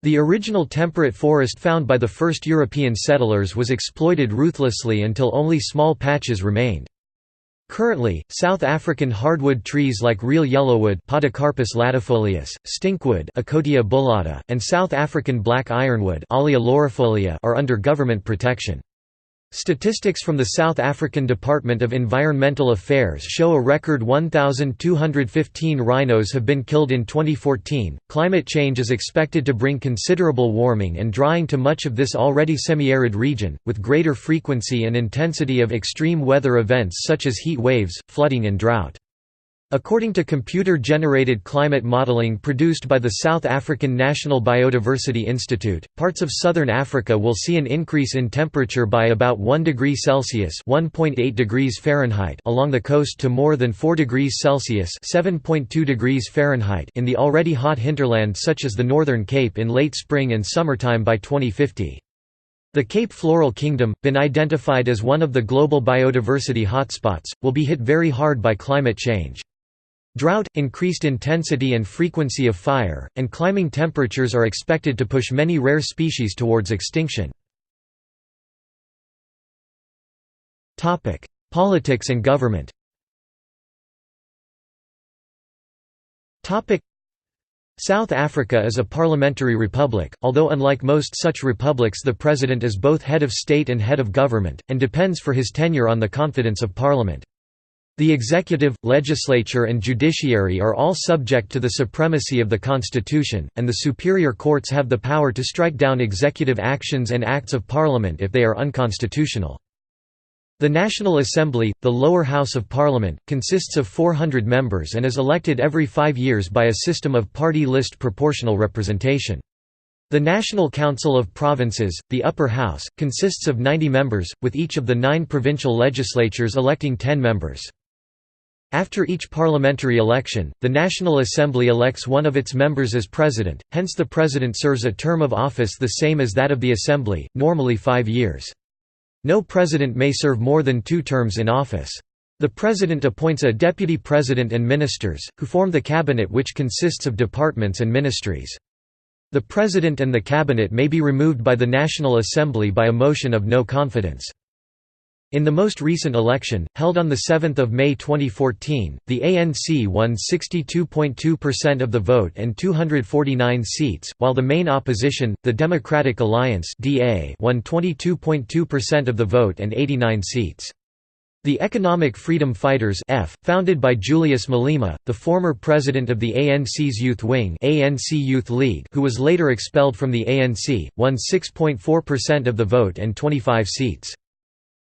The original temperate forest found by the first European settlers was exploited ruthlessly until only small patches remained. Currently, South African hardwood trees like real yellowwood Podocarpus latifolius, stinkwood Acacia bullata, and South African black ironwood Olea laurifolia are under government protection. Statistics from the South African Department of Environmental Affairs show a record 1,215 rhinos have been killed in 2014. Climate change is expected to bring considerable warming and drying to much of this already semi-arid region, with greater frequency and intensity of extreme weather events such as heat waves, flooding, and drought. According to computer-generated climate modeling produced by the South African National Biodiversity Institute, parts of southern Africa will see an increase in temperature by about 1 degree Celsius (1.8 degrees Fahrenheit) along the coast to more than 4 degrees Celsius (7.2 degrees Fahrenheit) in the already hot hinterland such as the Northern Cape in late spring and summertime by 2050. The Cape Floral Kingdom, been identified as one of the global biodiversity hotspots, will be hit very hard by climate change. Drought, increased intensity and frequency of fire, and climbing temperatures are expected to push many rare species towards extinction. Politics and government. South Africa is a parliamentary republic, although unlike most such republics the president is both head of state and head of government, and depends for his tenure on the confidence of parliament. The executive, legislature and judiciary are all subject to the supremacy of the constitution, and the superior courts have the power to strike down executive actions and acts of parliament if they are unconstitutional. The National Assembly, the lower house of parliament, consists of 400 members and is elected every 5 years by a system of party list proportional representation. The National Council of Provinces, the upper house, consists of 90 members, with each of the 9 provincial legislatures electing 10 members. After each parliamentary election, the National Assembly elects one of its members as president, hence the president serves a term of office the same as that of the Assembly, normally 5 years. No president may serve more than 2 terms in office. The president appoints a deputy president and ministers, who form the cabinet, which consists of departments and ministries. The president and the cabinet may be removed by the National Assembly by a motion of no confidence. In the most recent election, held on 7 May 2014, the ANC won 62.2% of the vote and 249 seats, while the main opposition, the Democratic Alliance won 22.2% of the vote and 89 seats. The Economic Freedom Fighters founded by Julius Malema, the former president of the ANC's youth wing ANC Youth League, who was later expelled from the ANC, won 6.4% of the vote and 25 seats.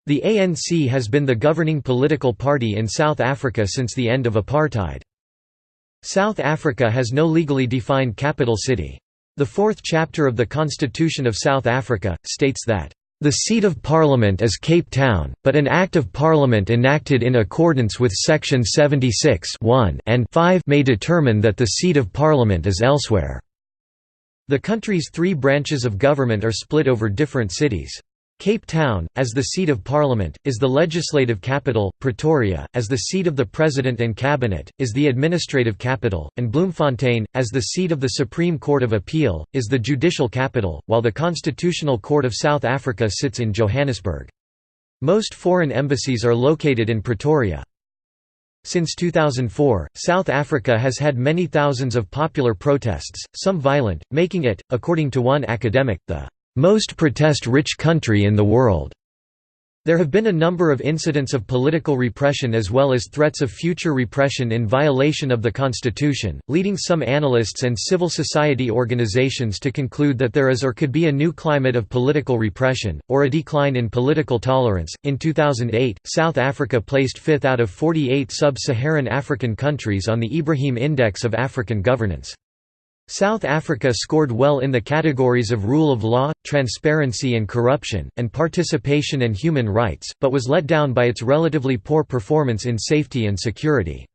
The ANC has been the governing political party in South Africa since the end of apartheid. South Africa has no legally defined capital city. The fourth chapter of the Constitution of South Africa states that, "The seat of Parliament is Cape Town, but an Act of Parliament enacted in accordance with Section 76 and 5 may determine that the seat of Parliament is elsewhere." The country's three branches of government are split over different cities. Cape Town, as the seat of Parliament, is the legislative capital, Pretoria, as the seat of the President and Cabinet, is the administrative capital, and Bloemfontein, as the seat of the Supreme Court of Appeal, is the judicial capital, while the Constitutional Court of South Africa sits in Johannesburg. Most foreign embassies are located in Pretoria. Since 2004, South Africa has had many thousands of popular protests, some violent, making it, according to one academic, the most protest-rich country in the world. There have been a number of incidents of political repression as well as threats of future repression in violation of the constitution, leading some analysts and civil society organizations to conclude that there is or could be a new climate of political repression, or a decline in political tolerance. In 2008, South Africa placed 5th out of 48 sub-Saharan African countries on the Ibrahim Index of African Governance. South Africa scored well in the categories of rule of law, transparency and corruption, and participation and human rights, but was let down by its relatively poor performance in safety and security.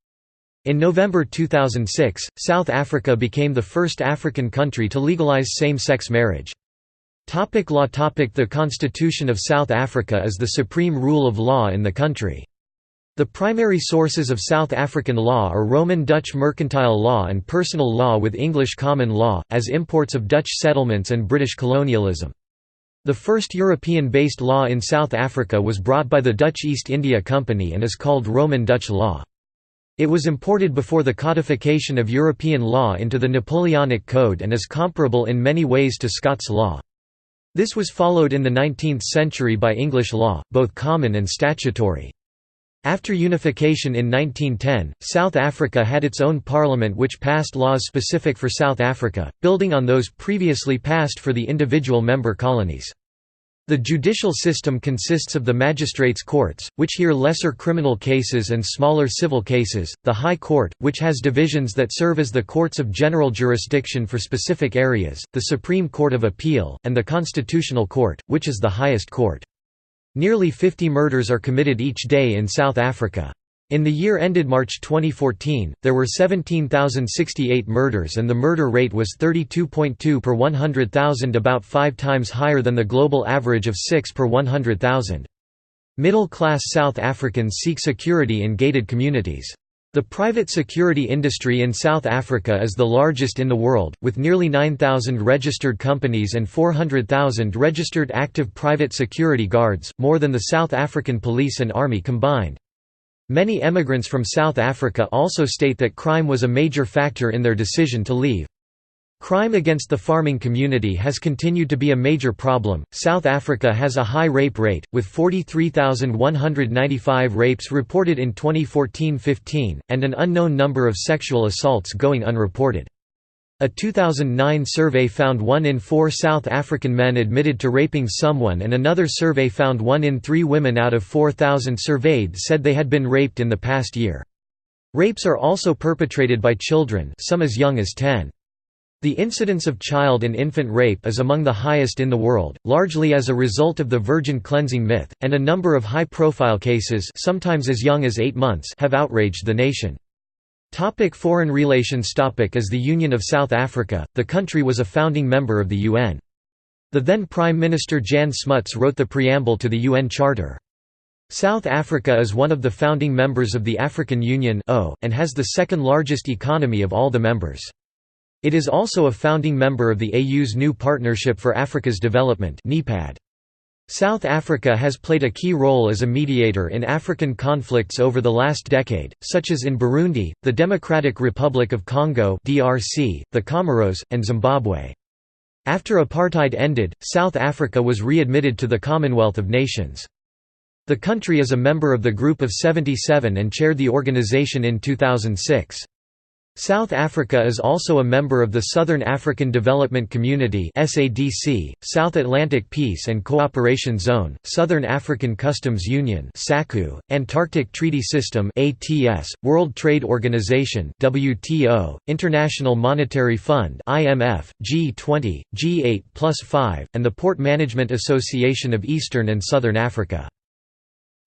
In November 2006, South Africa became the first African country to legalize same-sex marriage. Law. The Constitution of South Africa is the supreme rule of law in the country. The primary sources of South African law are Roman Dutch mercantile law and personal law with English common law, as imports of Dutch settlements and British colonialism. The first European-based law in South Africa was brought by the Dutch East India Company and is called Roman Dutch law. It was imported before the codification of European law into the Napoleonic Code and is comparable in many ways to Scots law. This was followed in the 19th century by English law, both common and statutory. After unification in 1910, South Africa had its own parliament which passed laws specific for South Africa, building on those previously passed for the individual member colonies. The judicial system consists of the magistrates' courts, which hear lesser criminal cases and smaller civil cases, the High Court, which has divisions that serve as the courts of general jurisdiction for specific areas, the Supreme Court of Appeal, and the Constitutional Court, which is the highest court. Nearly 50 murders are committed each day in South Africa. In the year ended March 2014, there were 17,068 murders and the murder rate was 32.2 per 100,000, about 5 times higher than the global average of 6 per 100,000. Middle-class South Africans seek security in gated communities. The private security industry in South Africa is the largest in the world, with nearly 9,000 registered companies and 400,000 registered active private security guards, more than the South African police and army combined. Many emigrants from South Africa also state that crime was a major factor in their decision to leave. Crime against the farming community has continued to be a major problem. South Africa has a high rape rate, with 43,195 rapes reported in 2014-15, and an unknown number of sexual assaults going unreported. A 2009 survey found 1 in 4 South African men admitted to raping someone, and another survey found 1 in 3 women out of 4,000 surveyed said they had been raped in the past year. Rapes are also perpetrated by children, some as young as 10. The incidence of child and infant rape is among the highest in the world, largely as a result of the virgin cleansing myth, and a number of high-profile cases, sometimes as young as 8 months, have outraged the nation. Foreign relations. As the Union of South Africa, the country was a founding member of the UN. The then Prime Minister Jan Smuts wrote the preamble to the UN Charter. South Africa is one of the founding members of the African Union and has the second largest economy of all the members. It is also a founding member of the AU's New Partnership for Africa's Development (NEPAD). South Africa has played a key role as a mediator in African conflicts over the last decade, such as in Burundi, the Democratic Republic of Congo (DRC), the Comoros, and Zimbabwe. After apartheid ended, South Africa was readmitted to the Commonwealth of Nations. The country is a member of the Group of 77 and chaired the organization in 2006. South Africa is also a member of the Southern African Development Community (SADC), South Atlantic Peace and Cooperation Zone, Southern African Customs Union (SACU), Antarctic Treaty System (ATS), World Trade Organization (WTO), International Monetary Fund (IMF), G20, G8+5, and the Port Management Association of Eastern and Southern Africa.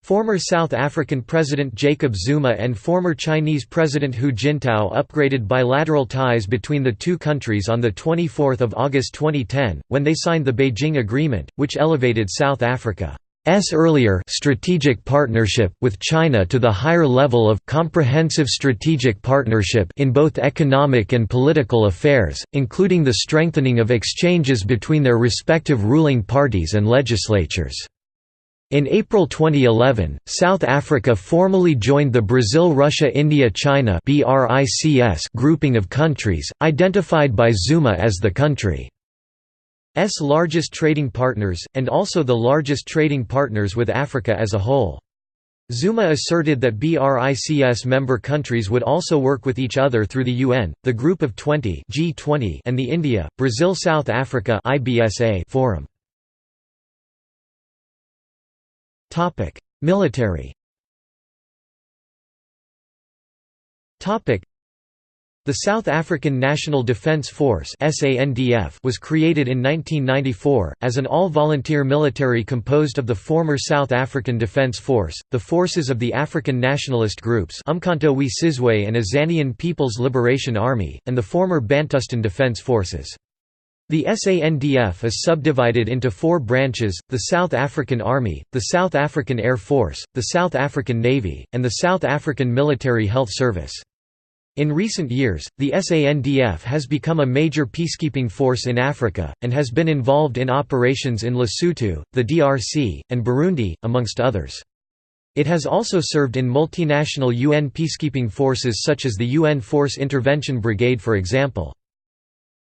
Former South African President Jacob Zuma and former Chinese President Hu Jintao upgraded bilateral ties between the two countries on 24 August 2010, when they signed the Beijing Agreement, which elevated South Africa's earlier strategic partnership with China to the higher level of comprehensive strategic partnership in both economic and political affairs, including the strengthening of exchanges between their respective ruling parties and legislatures. In April 2011, South Africa formally joined the Brazil-Russia-India-China grouping of countries, identified by Zuma as the country's largest trading partners, and also the largest trading partners with Africa as a whole. Zuma asserted that BRICS member countries would also work with each other through the UN, the Group of 20 (G20), and the India, Brazil-South Africa (IBSA) Forum. Military. The South African National Defence Force was created in 1994, as an all-volunteer military composed of the former South African Defence Force, the forces of the African nationalist groups Umkhonto we Sizwe and Azanian People's Liberation Army, and the former Bantustan Defence Forces. The SANDF is subdivided into four branches, the South African Army, the South African Air Force, the South African Navy, and the South African Military Health Service. In recent years, the SANDF has become a major peacekeeping force in Africa, and has been involved in operations in Lesotho, the DRC, and Burundi, amongst others. It has also served in multinational UN peacekeeping forces such as the UN Force Intervention Brigade, for example.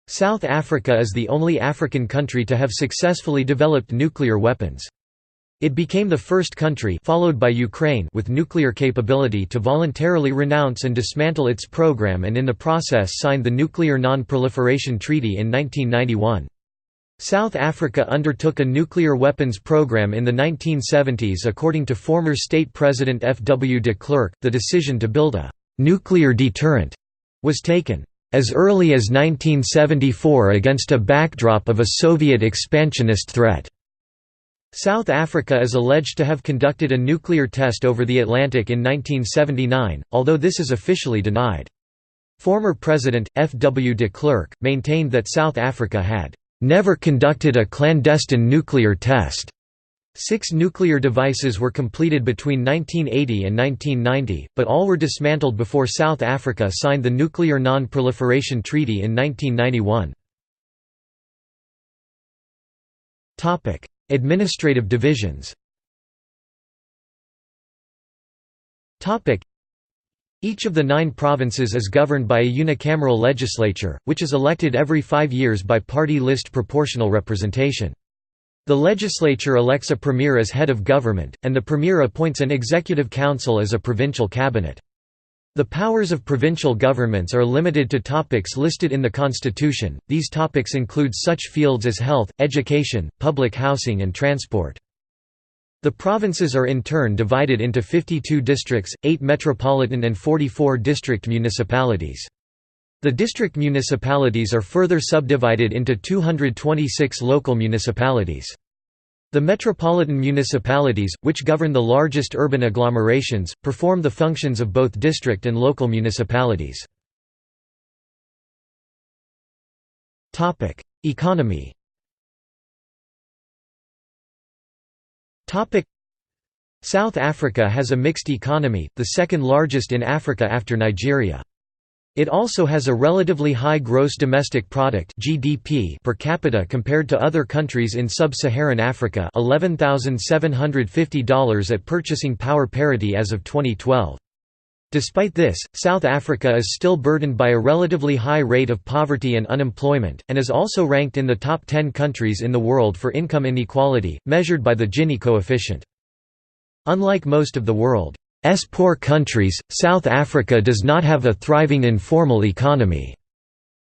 South Africa is the only African country to have successfully developed nuclear weapons. It became the first country, followed by Ukraine, with nuclear capability to voluntarily renounce and dismantle its program, and in the process signed the Nuclear Non-Proliferation Treaty in 1991. South Africa undertook a nuclear weapons program in the 1970s. According to former state president F. W. de Klerk, the decision to build a nuclear deterrent was taken as early as 1974 against a backdrop of a Soviet expansionist threat. South Africa is alleged to have conducted a nuclear test over the Atlantic in 1979, although this is officially denied. Former President, F. W. de Klerk, maintained that South Africa had never conducted a clandestine nuclear test. 6 nuclear devices were completed between 1980 and 1990, but all were dismantled before South Africa signed the Nuclear Non-Proliferation Treaty in 1991. Administrative divisions. Each of the 9 provinces is governed by a unicameral legislature, which is elected every 5 years by party list proportional representation. The legislature elects a premier as head of government, and the premier appoints an executive council as a provincial cabinet. The powers of provincial governments are limited to topics listed in the constitution. These topics include such fields as health, education, public housing and transport. The provinces are in turn divided into 52 districts, 8 metropolitan and 44 district municipalities. The district municipalities are further subdivided into 226 local municipalities. The metropolitan municipalities, which govern the largest urban agglomerations, perform the functions of both district and local municipalities. Economy. South Africa has a mixed economy, the second largest in Africa after Nigeria. It also has a relatively high gross domestic product (GDP) per capita compared to other countries in sub-Saharan Africa, $11,750 at purchasing power parity as of 2012. Despite this, South Africa is still burdened by a relatively high rate of poverty and unemployment, and is also ranked in the top 10 countries in the world for income inequality, measured by the Gini coefficient. Unlike most of the world's poor countries, South Africa does not have a thriving informal economy.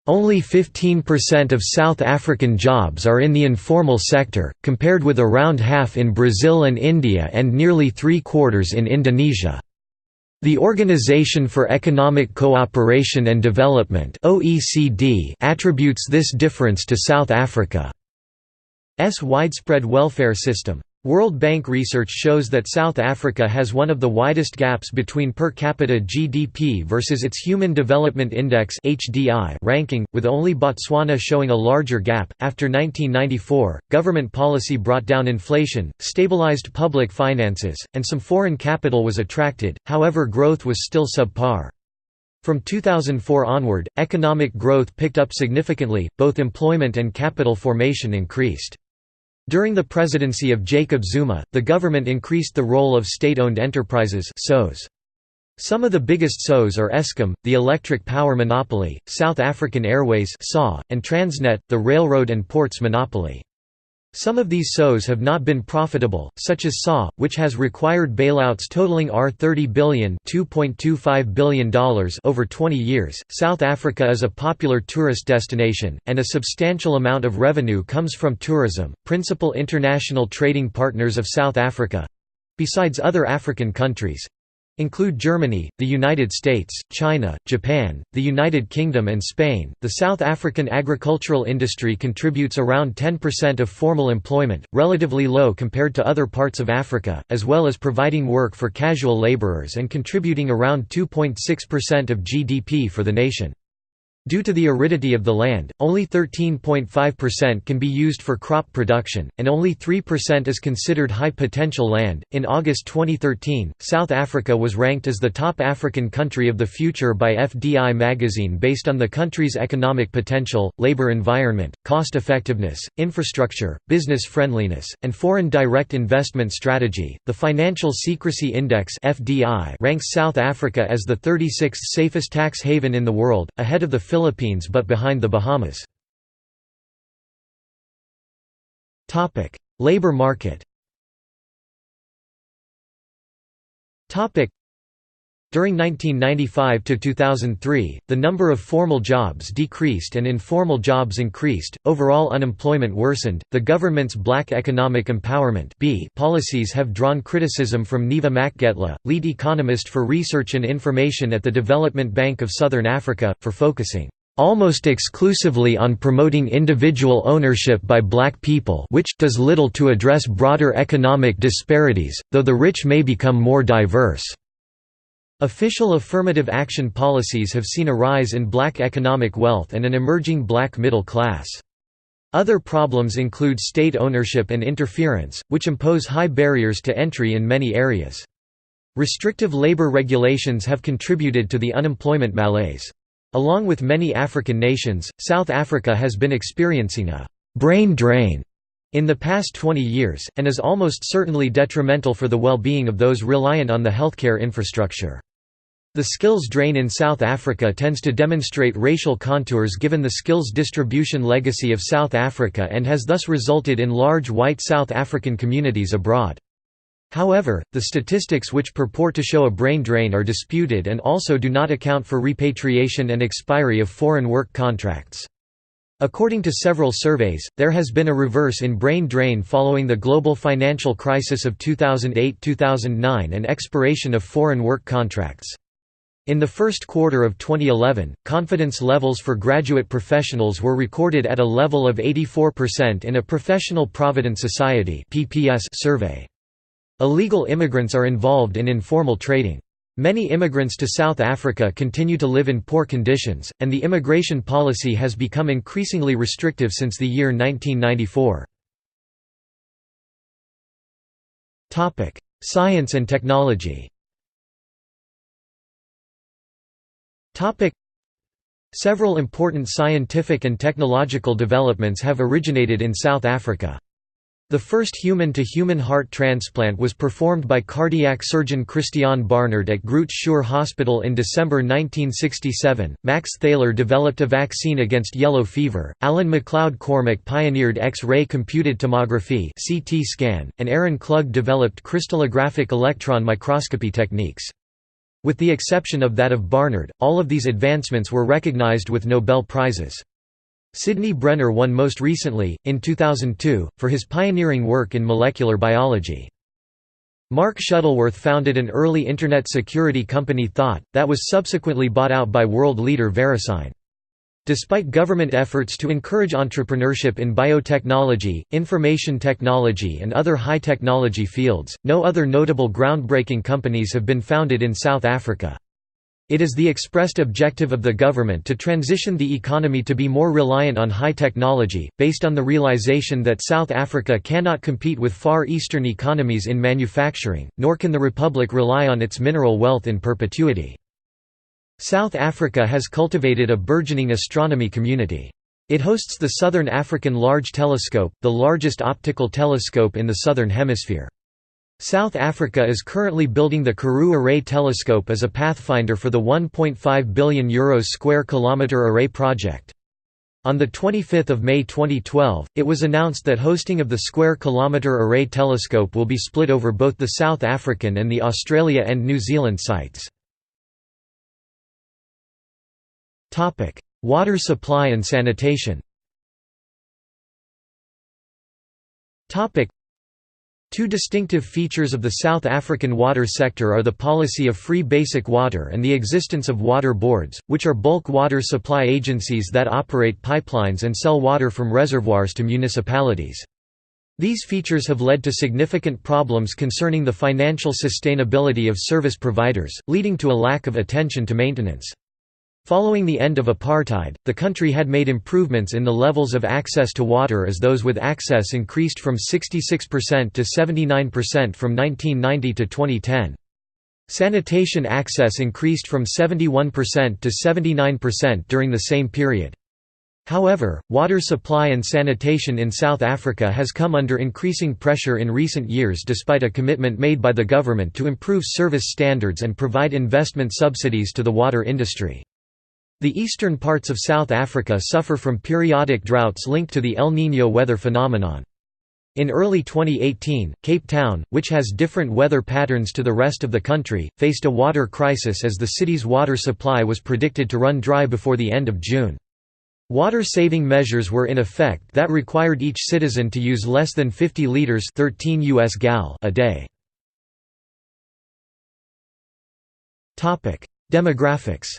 Only 15% of South African jobs are in the informal sector, compared with around half in Brazil and India and nearly three-quarters in Indonesia. The Organization for Economic Cooperation and Development (OECD) attributes this difference to South Africa's widespread welfare system. World Bank research shows that South Africa has one of the widest gaps between per capita GDP versus its Human Development Index (HDI) ranking, with only Botswana showing a larger gap. After 1994, government policy brought down inflation, stabilized public finances, and some foreign capital was attracted, however growth was still subpar. From 2004 onward, economic growth picked up significantly, both employment and capital formation increased. During the presidency of Jacob Zuma, the government increased the role of state-owned enterprises (SOEs). Some of the biggest SOEs are Eskom, the electric power monopoly, South African Airways (SA), and Transnet, the railroad and ports monopoly. Some of these SOEs have not been profitable, such as SA, which has required bailouts totaling R30 billion ($2.25 billion) over 20 years. South Africa is a popular tourist destination, and a substantial amount of revenue comes from tourism. Principal international trading partners of South Africa, besides other African countries, include Germany, the United States, China, Japan, the United Kingdom, and Spain. The South African agricultural industry contributes around 10% of formal employment, relatively low compared to other parts of Africa, as well as providing work for casual laborers and contributing around 2.6% of GDP for the nation. Due to the aridity of the land, only 13.5% can be used for crop production, and only 3% is considered high potential land. In August 2013, South Africa was ranked as the top African country of the future by FDI magazine based on the country's economic potential, labor environment, cost effectiveness, infrastructure, business friendliness, and foreign direct investment strategy. The Financial Secrecy Index (FDI) ranks South Africa as the 36th safest tax haven in the world, ahead of the Philippines but behind the Bahamas. Labor market. During 1995 to 2003, the number of formal jobs decreased and informal jobs increased. Overall unemployment worsened. The government's Black Economic Empowerment policies have drawn criticism from Neva Makgetla, lead economist for research and information at the Development Bank of Southern Africa, for focusing almost exclusively on promoting individual ownership by black people, which does little to address broader economic disparities, though the rich may become more diverse. Official affirmative action policies have seen a rise in black economic wealth and an emerging black middle class. Other problems include state ownership and interference, which impose high barriers to entry in many areas. Restrictive labor regulations have contributed to the unemployment malaise. Along with many African nations, South Africa has been experiencing a «brain drain» in the past 20 years, and is almost certainly detrimental for the well-being of those reliant on the healthcare infrastructure. The skills drain in South Africa tends to demonstrate racial contours given the skills distribution legacy of South Africa and has thus resulted in large white South African communities abroad. However, the statistics which purport to show a brain drain are disputed and also do not account for repatriation and expiry of foreign work contracts. According to several surveys, there has been a reverse in brain drain following the global financial crisis of 2008–2009 and expiration of foreign work contracts. In the first quarter of 2011, confidence levels for graduate professionals were recorded at a level of 84% in a Professional Provident Society (PPS) survey. Illegal immigrants are involved in informal trading. Many immigrants to South Africa continue to live in poor conditions, and the immigration policy has become increasingly restrictive since the year 1994. Science and technology. Several important scientific and technological developments have originated in South Africa. The first human-to-human heart transplant was performed by cardiac surgeon Christiaan Barnard at Groote Schuur Hospital in December 1967. Max Thaler developed a vaccine against yellow fever. Alan MacLeod Cormack pioneered X-ray computed tomography (CT scan), and Aaron Klug developed crystallographic electron microscopy techniques. With the exception of that of Barnard, all of these advancements were recognized with Nobel Prizes. Sidney Brenner won most recently, in 2002, for his pioneering work in molecular biology. Mark Shuttleworth founded an early Internet security company Thought, that was subsequently bought out by world leader VeriSign. Despite government efforts to encourage entrepreneurship in biotechnology, information technology and other high-technology fields, no other notable groundbreaking companies have been founded in South Africa. It is the expressed objective of the government to transition the economy to be more reliant on high technology, based on the realization that South Africa cannot compete with Far Eastern economies in manufacturing, nor can the Republic rely on its mineral wealth in perpetuity. South Africa has cultivated a burgeoning astronomy community. It hosts the Southern African Large Telescope, the largest optical telescope in the Southern Hemisphere. South Africa is currently building the Karoo Array Telescope as a pathfinder for the €1.5 billion square kilometre array project. On 25 May 2012, it was announced that hosting of the Square Kilometre Array Telescope will be split over both the South African and the Australia and New Zealand sites. Water supply and sanitation. Two distinctive features of the South African water sector are the policy of free basic water and the existence of water boards, which are bulk water supply agencies that operate pipelines and sell water from reservoirs to municipalities. These features have led to significant problems concerning the financial sustainability of service providers, leading to a lack of attention to maintenance. Following the end of apartheid, the country had made improvements in the levels of access to water as those with access increased from 66% to 79% from 1990 to 2010. Sanitation access increased from 71% to 79% during the same period. However, water supply and sanitation in South Africa has come under increasing pressure in recent years despite a commitment made by the government to improve service standards and provide investment subsidies to the water industry. The eastern parts of South Africa suffer from periodic droughts linked to the El Niño weather phenomenon. In early 2018, Cape Town, which has different weather patterns to the rest of the country, faced a water crisis as the city's water supply was predicted to run dry before the end of June. Water-saving measures were in effect that required each citizen to use less than 50 liters (13 US gal) a day. Demographics.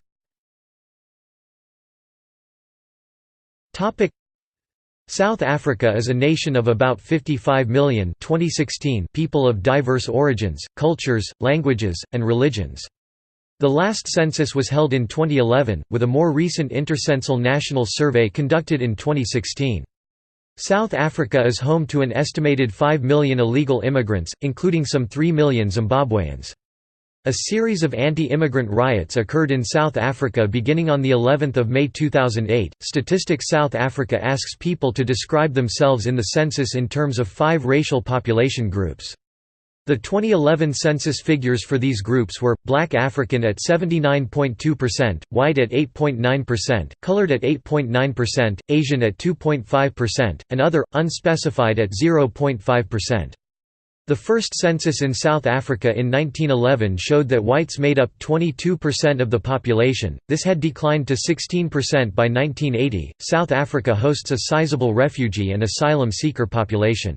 South Africa is a nation of about 55 million 2016 people of diverse origins, cultures, languages, and religions. The last census was held in 2011, with a more recent intercensal national survey conducted in 2016. South Africa is home to an estimated 5 million illegal immigrants, including some 3 million Zimbabweans. A series of anti-immigrant riots occurred in South Africa beginning on the 11th of May 2008. Statistics South Africa asks people to describe themselves in the census in terms of 5 racial population groups. The 2011 census figures for these groups were: Black African at 79.2%, White at 8.9%, Colored at 8.9%, Asian at 2.5%, and Other, unspecified at 0.5%. The first census in South Africa in 1911 showed that whites made up 22% of the population. This had declined to 16% by 1980. South Africa hosts a sizable refugee and asylum seeker population.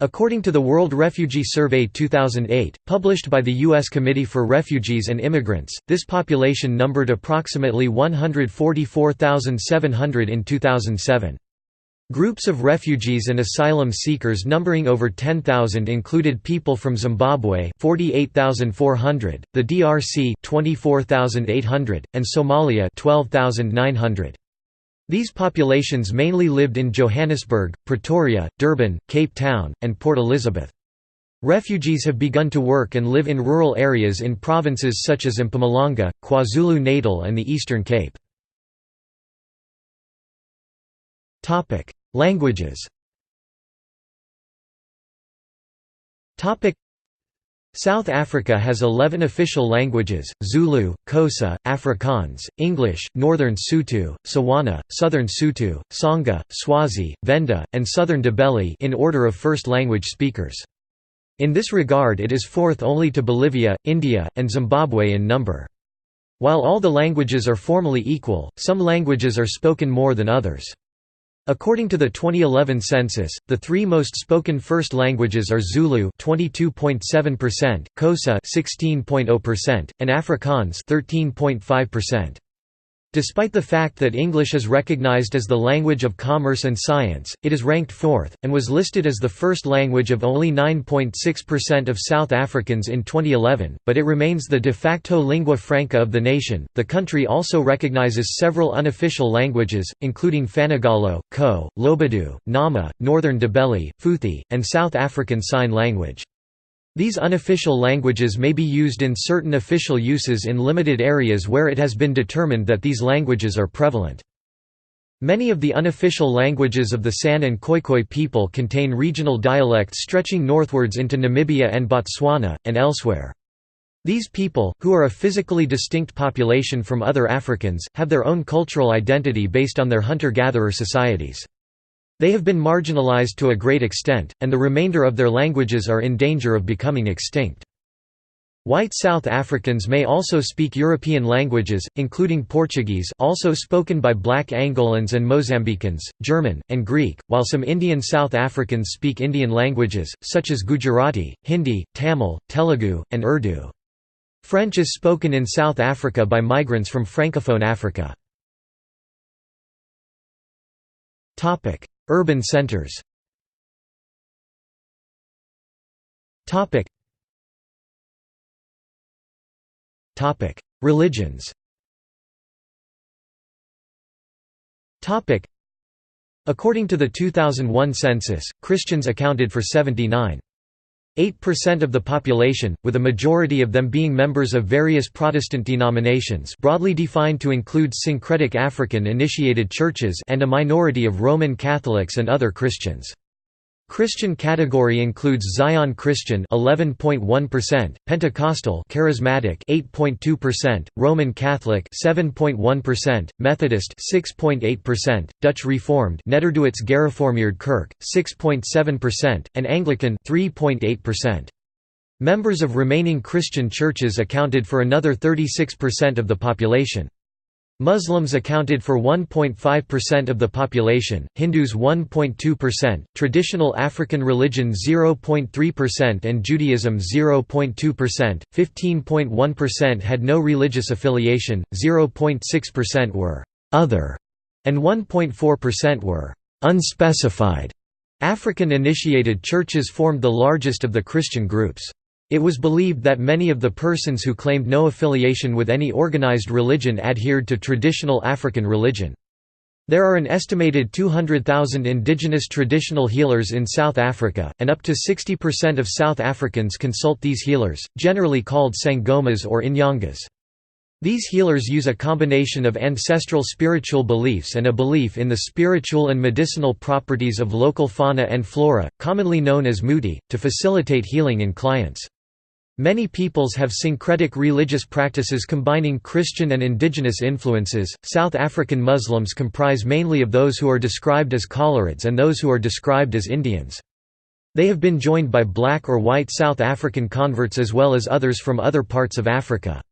According to the World Refugee Survey 2008, published by the U.S. Committee for Refugees and Immigrants, this population numbered approximately 144,700 in 2007. Groups of refugees and asylum seekers numbering over 10,000 included people from Zimbabwe 48,400, the DRC 24,800, and Somalia 12,900. These populations mainly lived in Johannesburg, Pretoria, Durban, Cape Town, and Port Elizabeth. Refugees have begun to work and live in rural areas in provinces such as Mpumalanga, KwaZulu-Natal and the Eastern Cape. Languages. South Africa has 11 official languages: Zulu, Xhosa, Afrikaans, English, Northern Sotho, Tswana, Southern Sotho, Tsonga, Swazi, Venda, and Southern Ndebele in order of first language speakers. In this regard it is fourth only to Bolivia, India, and Zimbabwe in number. While all the languages are formally equal, some languages are spoken more than others. According to the 2011 census, the three most spoken first languages are Zulu 22.7%, Xhosa 16.0%, and Afrikaans 13.5%. Despite the fact that English is recognized as the language of commerce and science, it is ranked fourth, and was listed as the first language of only 9.6% of South Africans in 2011, but it remains the de facto lingua franca of the nation. The country also recognizes several unofficial languages, including Fanagalo, Ko, Lobadu, Nama, Northern Ndebele, Futhi, and South African Sign Language. These unofficial languages may be used in certain official uses in limited areas where it has been determined that these languages are prevalent. Many of the unofficial languages of the San and Khoikhoi people contain regional dialects stretching northwards into Namibia and Botswana, and elsewhere. These people, who are a physically distinct population from other Africans, have their own cultural identity based on their hunter-gatherer societies. They have been marginalized to a great extent, and the remainder of their languages are in danger of becoming extinct. White South Africans may also speak European languages, including Portuguese, also spoken by black Angolans and Mozambicans, German, and Greek, while some Indian South Africans speak Indian languages, such as Gujarati, Hindi, Tamil, Telugu, and Urdu. French is spoken in South Africa by migrants from Francophone Africa. Urban centers. Religions. According to the 2001 census, Christians accounted for 79.8% of the population, with a majority of them being members of various Protestant denominations broadly defined to include syncretic African-initiated churches and a minority of Roman Catholics and other Christians. Christian category includes Zion Christian 11.1%, Pentecostal Charismatic 8.2%, Roman Catholic 7.1%, Methodist 6.8%, Dutch Reformed Nederduits Gereformeerd Kerk 6.7%, and Anglican 3.8%. Members of remaining Christian churches accounted for another 36% of the population. Muslims accounted for 1.5% of the population, Hindus 1.2%, traditional African religion 0.3% and Judaism 0.2%, 15.1% had no religious affiliation, 0.6% were «other», and 1.4% were «unspecified». African-initiated churches formed the largest of the Christian groups. It was believed that many of the persons who claimed no affiliation with any organized religion adhered to traditional African religion. There are an estimated 200,000 indigenous traditional healers in South Africa, and up to 60% of South Africans consult these healers, generally called sangomas or inyangas. These healers use a combination of ancestral spiritual beliefs and a belief in the spiritual and medicinal properties of local fauna and flora, commonly known as muti, to facilitate healing in clients. Many peoples have syncretic religious practices combining Christian and indigenous influences. South African Muslims comprise mainly of those who are described as Cholerids and those who are described as Indians. They have been joined by black or white South African converts as well as others from other parts of Africa.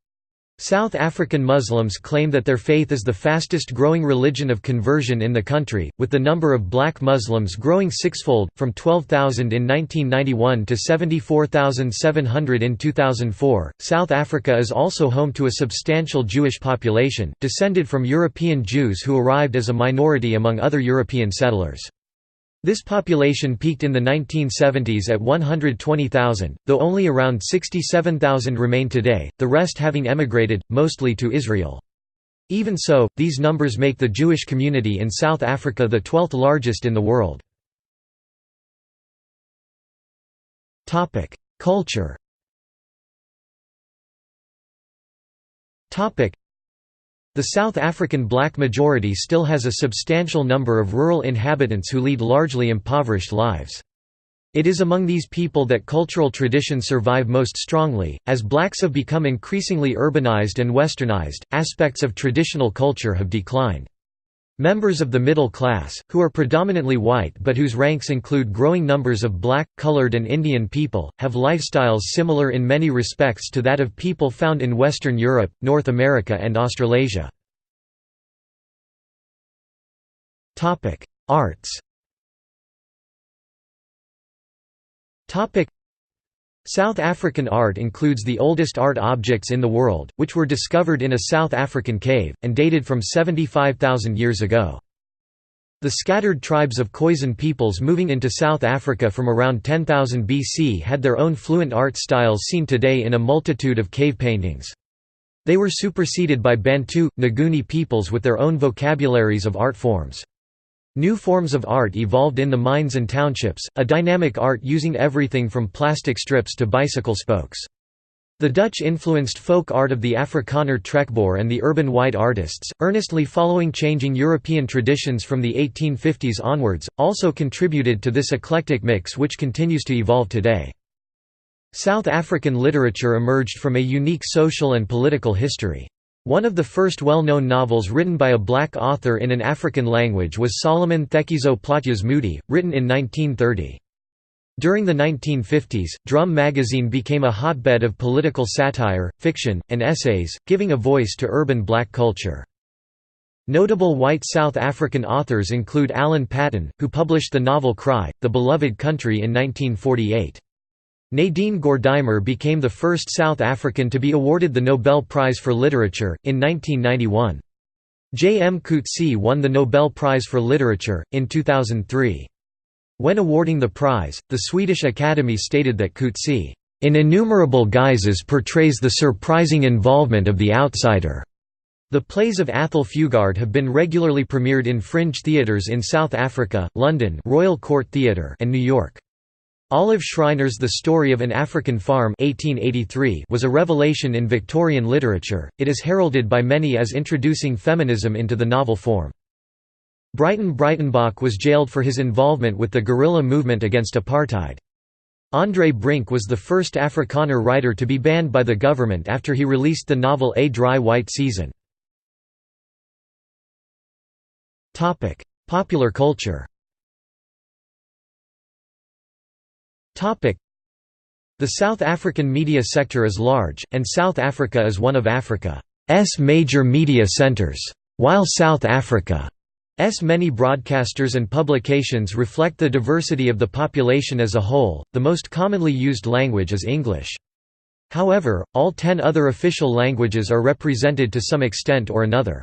South African Muslims claim that their faith is the fastest growing religion of conversion in the country, with the number of black Muslims growing sixfold, from 12,000 in 1991 to 74,700 in 2004. South Africa is also home to a substantial Jewish population, descended from European Jews who arrived as a minority among other European settlers. This population peaked in the 1970s at 120,000, though only around 67,000 remain today, the rest having emigrated, mostly to Israel. Even so, these numbers make the Jewish community in South Africa the 12th largest in the world. Culture. The South African black majority still has a substantial number of rural inhabitants who lead largely impoverished lives. It is among these people that cultural traditions survive most strongly. As blacks have become increasingly urbanized and westernized, aspects of traditional culture have declined. Members of the middle class, who are predominantly white but whose ranks include growing numbers of black, colored and Indian people, have lifestyles similar in many respects to that of people found in Western Europe, North America and Australasia. Arts. South African art includes the oldest art objects in the world, which were discovered in a South African cave, and dated from 75,000 years ago. The scattered tribes of Khoisan peoples moving into South Africa from around 10,000 BC had their own fluent art styles seen today in a multitude of cave paintings. They were superseded by Bantu, Nguni peoples with their own vocabularies of art forms. New forms of art evolved in the mines and townships, a dynamic art using everything from plastic strips to bicycle spokes. The Dutch influenced folk art of the Afrikaner trekboer and the urban white artists, earnestly following changing European traditions from the 1850s onwards, also contributed to this eclectic mix which continues to evolve today. South African literature emerged from a unique social and political history. One of the first well-known novels written by a black author in an African language was Solomon Thekizo Platya's Moody, written in 1930. During the 1950s, Drum magazine became a hotbed of political satire, fiction, and essays, giving a voice to urban black culture. Notable white South African authors include Alan Paton, who published the novel Cry, The Beloved Country in 1948. Nadine Gordimer became the first South African to be awarded the Nobel Prize for Literature, in 1991. J. M. Coetzee won the Nobel Prize for Literature, in 2003. When awarding the prize, the Swedish Academy stated that Coetzee, "in innumerable guises portrays the surprising involvement of the outsider." The plays of Athol Fugard have been regularly premiered in fringe theatres in South Africa, London Royal Court Theatre and New York. Olive Schreiner's The Story of an African Farm 1883 was a revelation in Victorian literature. It is heralded by many as introducing feminism into the novel form. Brighton Breitenbach was jailed for his involvement with the guerrilla movement against apartheid. André Brink was the first Afrikaner writer to be banned by the government after he released the novel A Dry White Season. Popular culture. The South African media sector is large, and South Africa is one of Africa's major media centers. While South Africa's many broadcasters and publications reflect the diversity of the population as a whole, the most commonly used language is English. However, all 10 other official languages are represented to some extent or another.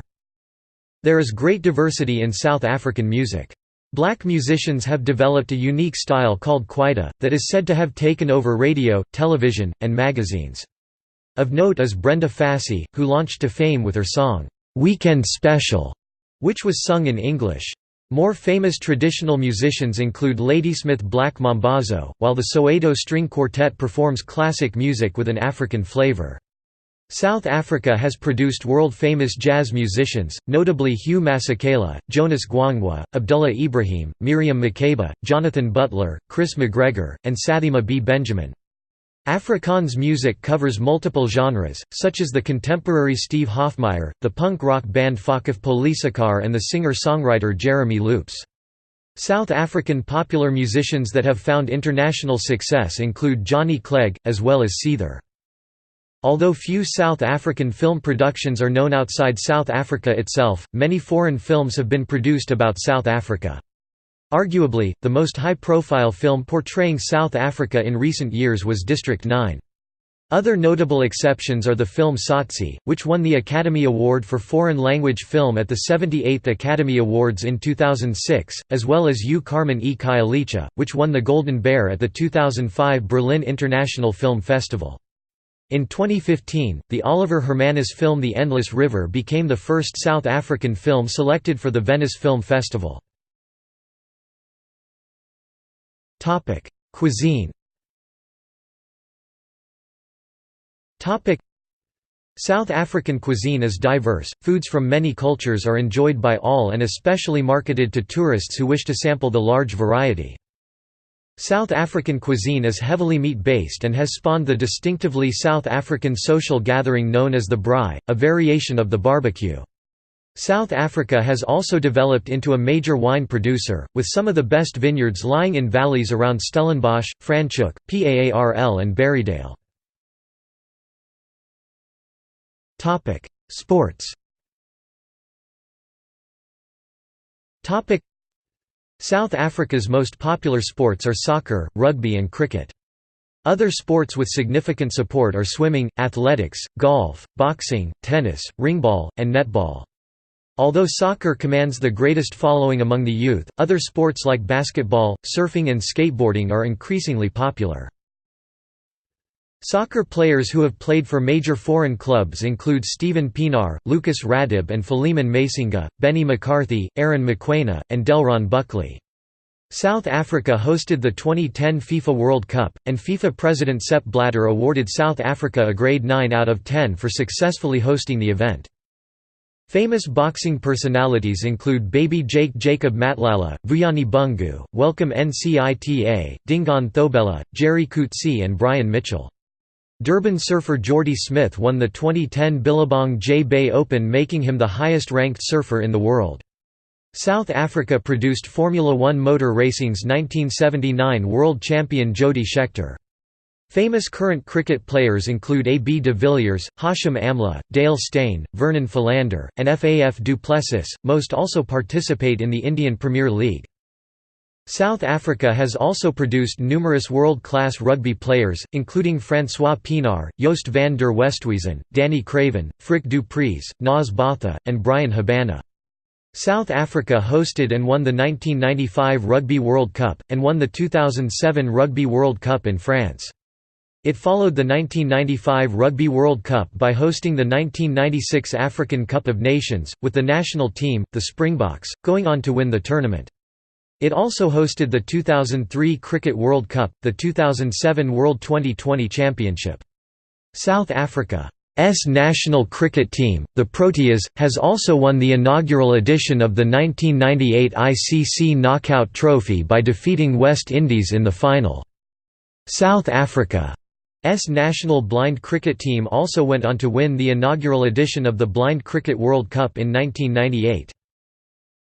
There is great diversity in South African music. Black musicians have developed a unique style called kwaito, that is said to have taken over radio, television, and magazines. Of note is Brenda Fassie, who launched to fame with her song, "Weekend Special", which was sung in English. More famous traditional musicians include Ladysmith Black Mambazo, while the Soweto String Quartet performs classic music with an African flavor. South Africa has produced world-famous jazz musicians, notably Hugh Masekela, Jonas Gwangwa, Abdullah Ibrahim, Miriam Makeba, Jonathan Butler, Chris McGregor, and Sathima B. Benjamin. Afrikaans music covers multiple genres, such as the contemporary Steve Hofmeyer, the punk rock band Fakif Polisakar and the singer-songwriter Jeremy Loops. South African popular musicians that have found international success include Johnny Clegg, as well as Seether. Although few South African film productions are known outside South Africa itself, many foreign films have been produced about South Africa. Arguably, the most high-profile film portraying South Africa in recent years was District 9. Other notable exceptions are the film Tsotsi, which won the Academy Award for Foreign Language Film at the 78th Academy Awards in 2006, as well as U Carmen e Khayelitsha, which won the Golden Bear at the 2005 Berlin International Film Festival. In 2015, the Oliver Hermanus film The Endless River became the first South African film selected for the Venice Film Festival. Cuisine. South African cuisine is diverse. Foods from many cultures are enjoyed by all and especially marketed to tourists who wish to sample the large variety. South African cuisine is heavily meat-based and has spawned the distinctively South African social gathering known as the braai, a variation of the barbecue. South Africa has also developed into a major wine producer, with some of the best vineyards lying in valleys around Stellenbosch, Franschhoek, Paarl and Berrydale. Sports. South Africa's most popular sports are soccer, rugby and cricket. Other sports with significant support are swimming, athletics, golf, boxing, tennis, ringball, and netball. Although soccer commands the greatest following among the youth, other sports like basketball, surfing and skateboarding are increasingly popular. Soccer players who have played for major foreign clubs include Steven Pienaar, Lucas Radebe and Philemon Masinga, Benny McCarthy, Aaron Mokoena, and Delron Buckley. South Africa hosted the 2010 FIFA World Cup, and FIFA President Sepp Blatter awarded South Africa a grade 9 out of 10 for successfully hosting the event. Famous boxing personalities include Baby Jake Jacob Matlala, Vuyani Bungu, Welcome Ncita, Dingaan Thobela, Jerry Coetzee and Brian Mitchell. Durban surfer Jordy Smith won the 2010 Billabong J-Bay Open, making him the highest-ranked surfer in the world. South Africa produced Formula One motor racing's 1979 world champion Jody Scheckter. Famous current cricket players include A.B. de Villiers, Hashim Amla, Dale Steyn, Vernon Philander, and Faf du Plessis. Most also participate in the Indian Premier League. South Africa has also produced numerous world-class rugby players, including Francois Pienaar, Joost van der Westhuizen, Danny Craven, Frick du Preez, Nas Botha, and Brian Habana. South Africa hosted and won the 1995 Rugby World Cup, and won the 2007 Rugby World Cup in France. It followed the 1995 Rugby World Cup by hosting the 1996 African Cup of Nations, with the national team, the Springboks, going on to win the tournament. It also hosted the 2003 Cricket World Cup, the 2007 World T20 Championship. South Africa's national cricket team, the Proteas, has also won the inaugural edition of the 1998 ICC Knockout Trophy by defeating West Indies in the final. South Africa's national blind cricket team also went on to win the inaugural edition of the Blind Cricket World Cup in 1998.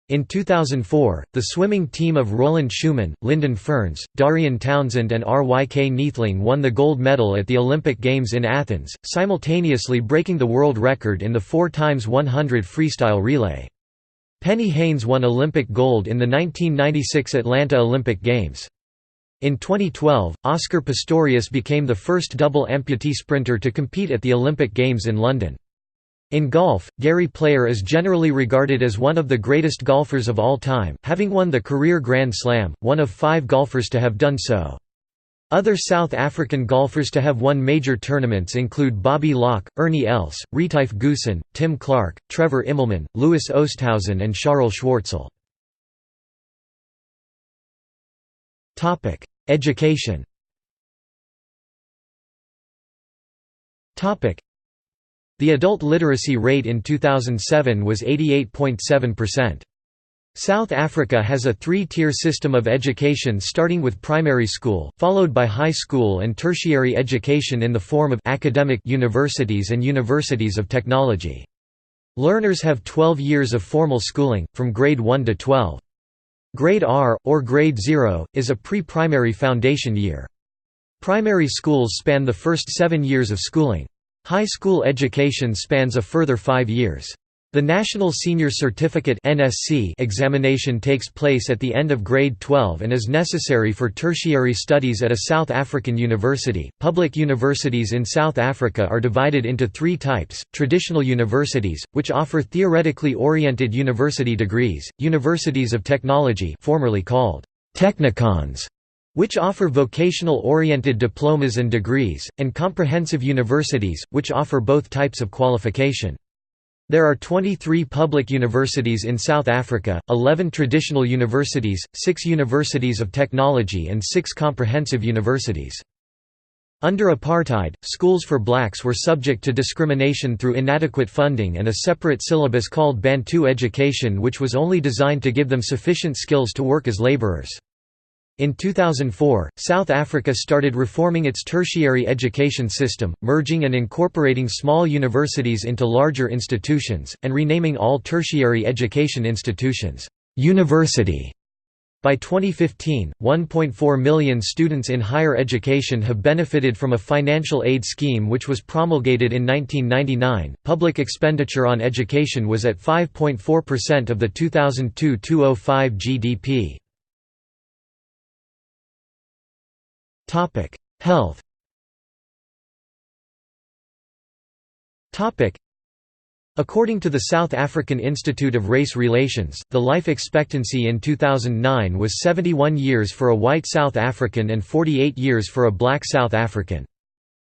In 2004, the swimming team of Roland Schumann, Lyndon Ferns, Darian Townsend and R.Y.K. Neethling won the gold medal at the Olympic Games in Athens, simultaneously breaking the world record in the 4x100 freestyle relay. Penny Haynes won Olympic gold in the 1996 Atlanta Olympic Games. In 2012, Oscar Pistorius became the first double amputee sprinter to compete at the Olympic Games in London. In golf, Gary Player is generally regarded as one of the greatest golfers of all time, having won the career Grand Slam, one of 5 golfers to have done so. Other South African golfers to have won major tournaments include Bobby Locke, Ernie Els, Retief Goosen, Tim Clark, Trevor Immelman, Louis Oosthuizen and Charles Schwartzel. Education. The adult literacy rate in 2007 was 88.7%. South Africa has a 3-tier system of education starting with primary school, followed by high school and tertiary education in the form of academic universities and universities of technology. Learners have 12 years of formal schooling, from grade 1 to 12. Grade R, or grade 0, is a pre-primary foundation year. Primary schools span the first 7 years of schooling. High school education spans a further 5 years. The National Senior Certificate (NSC) examination takes place at the end of grade 12 and is necessary for tertiary studies at a South African university. Public universities in South Africa are divided into 3 types: traditional universities, which offer theoretically oriented university degrees; universities of technology, formerly called technikons, which offer vocational-oriented diplomas and degrees; and comprehensive universities, which offer both types of qualification. There are 23 public universities in South Africa, 11 traditional universities, 6 universities of technology and 6 comprehensive universities. Under apartheid, schools for blacks were subject to discrimination through inadequate funding and a separate syllabus called Bantu education, which was only designed to give them sufficient skills to work as laborers. In 2004, South Africa started reforming its tertiary education system, merging and incorporating small universities into larger institutions, and renaming all tertiary education institutions, "'University'". By 2015, 1.4 million students in higher education have benefited from a financial aid scheme which was promulgated in 1999. Public expenditure on education was at 5.4% of the 2002-2005 GDP. Health. According to the South African Institute of Race Relations, the life expectancy in 2009 was 71 years for a white South African and 48 years for a black South African.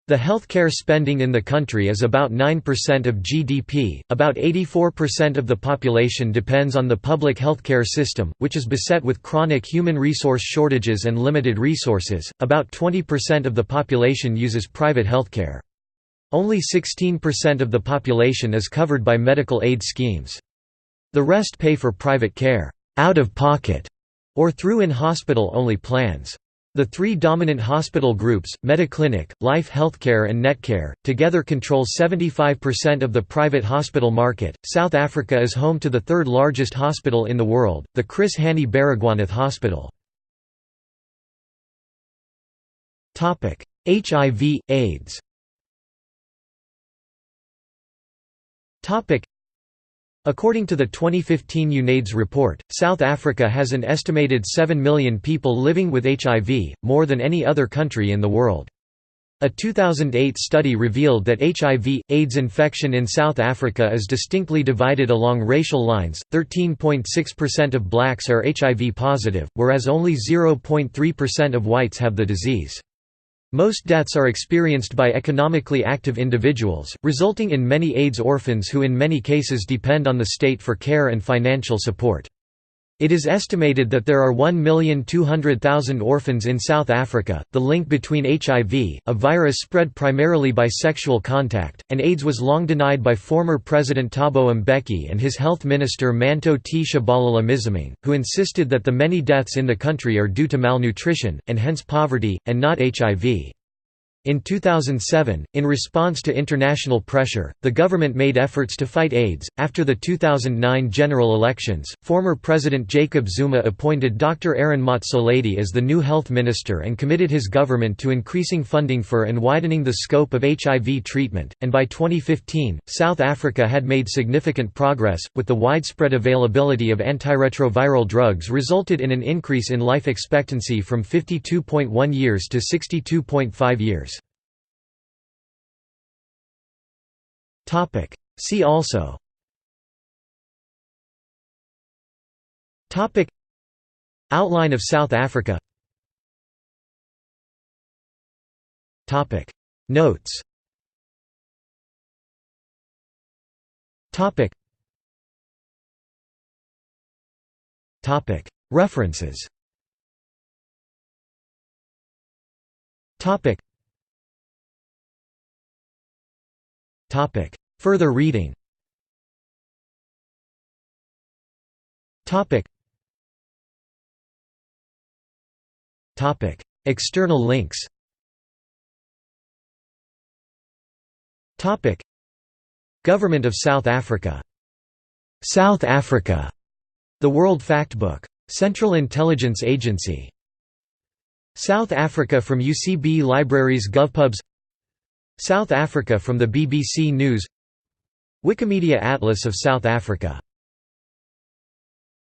The healthcare spending in the country is about 9% of GDP. About 84% of the population depends on the public healthcare system, which is beset with chronic human resource shortages and limited resources. About 20% of the population uses private healthcare. Only 16% of the population is covered by medical aid schemes. The rest pay for private care, out of pocket, or through in-hospital only plans. The three dominant hospital groups, Mediclinic, Life Healthcare and Netcare, together control 75% of the private hospital market. South Africa is home to the third largest hospital in the world, the Chris Hani Baragwanath Hospital. HIV, AIDS. According to the 2015 UNAIDS report, South Africa has an estimated 7 million people living with HIV, more than any other country in the world. A 2008 study revealed that HIV/AIDS infection in South Africa is distinctly divided along racial lines. 13.6% of blacks are HIV positive, whereas only 0.3% of whites have the disease. Most deaths are experienced by economically active individuals, resulting in many AIDS orphans who in many cases depend on the state for care and financial support. It is estimated that there are 1,200,000 orphans in South Africa. The link between HIV, a virus spread primarily by sexual contact, and AIDS was long denied by former President Thabo Mbeki and his health minister Manto T. Shabalala Mzimang, who insisted that the many deaths in the country are due to malnutrition, and hence poverty, and not HIV. In 2007, in response to international pressure, the government made efforts to fight AIDS. After the 2009 general elections, former President Jacob Zuma appointed Dr. Aaron Motsoaledi as the new health minister and committed his government to increasing funding for and widening the scope of HIV treatment. And by 2015, South Africa had made significant progress, with the widespread availability of antiretroviral drugs resulted in an increase in life expectancy from 52.1 years to 62.5 years. See also Outline of South Africa. Notes. References. Further reading. External links. Government of South Africa. South Africa. The World Factbook. Central Intelligence Agency. South Africa from UCB Libraries GovPubs. South Africa from the BBC News. Wikimedia Atlas of South Africa.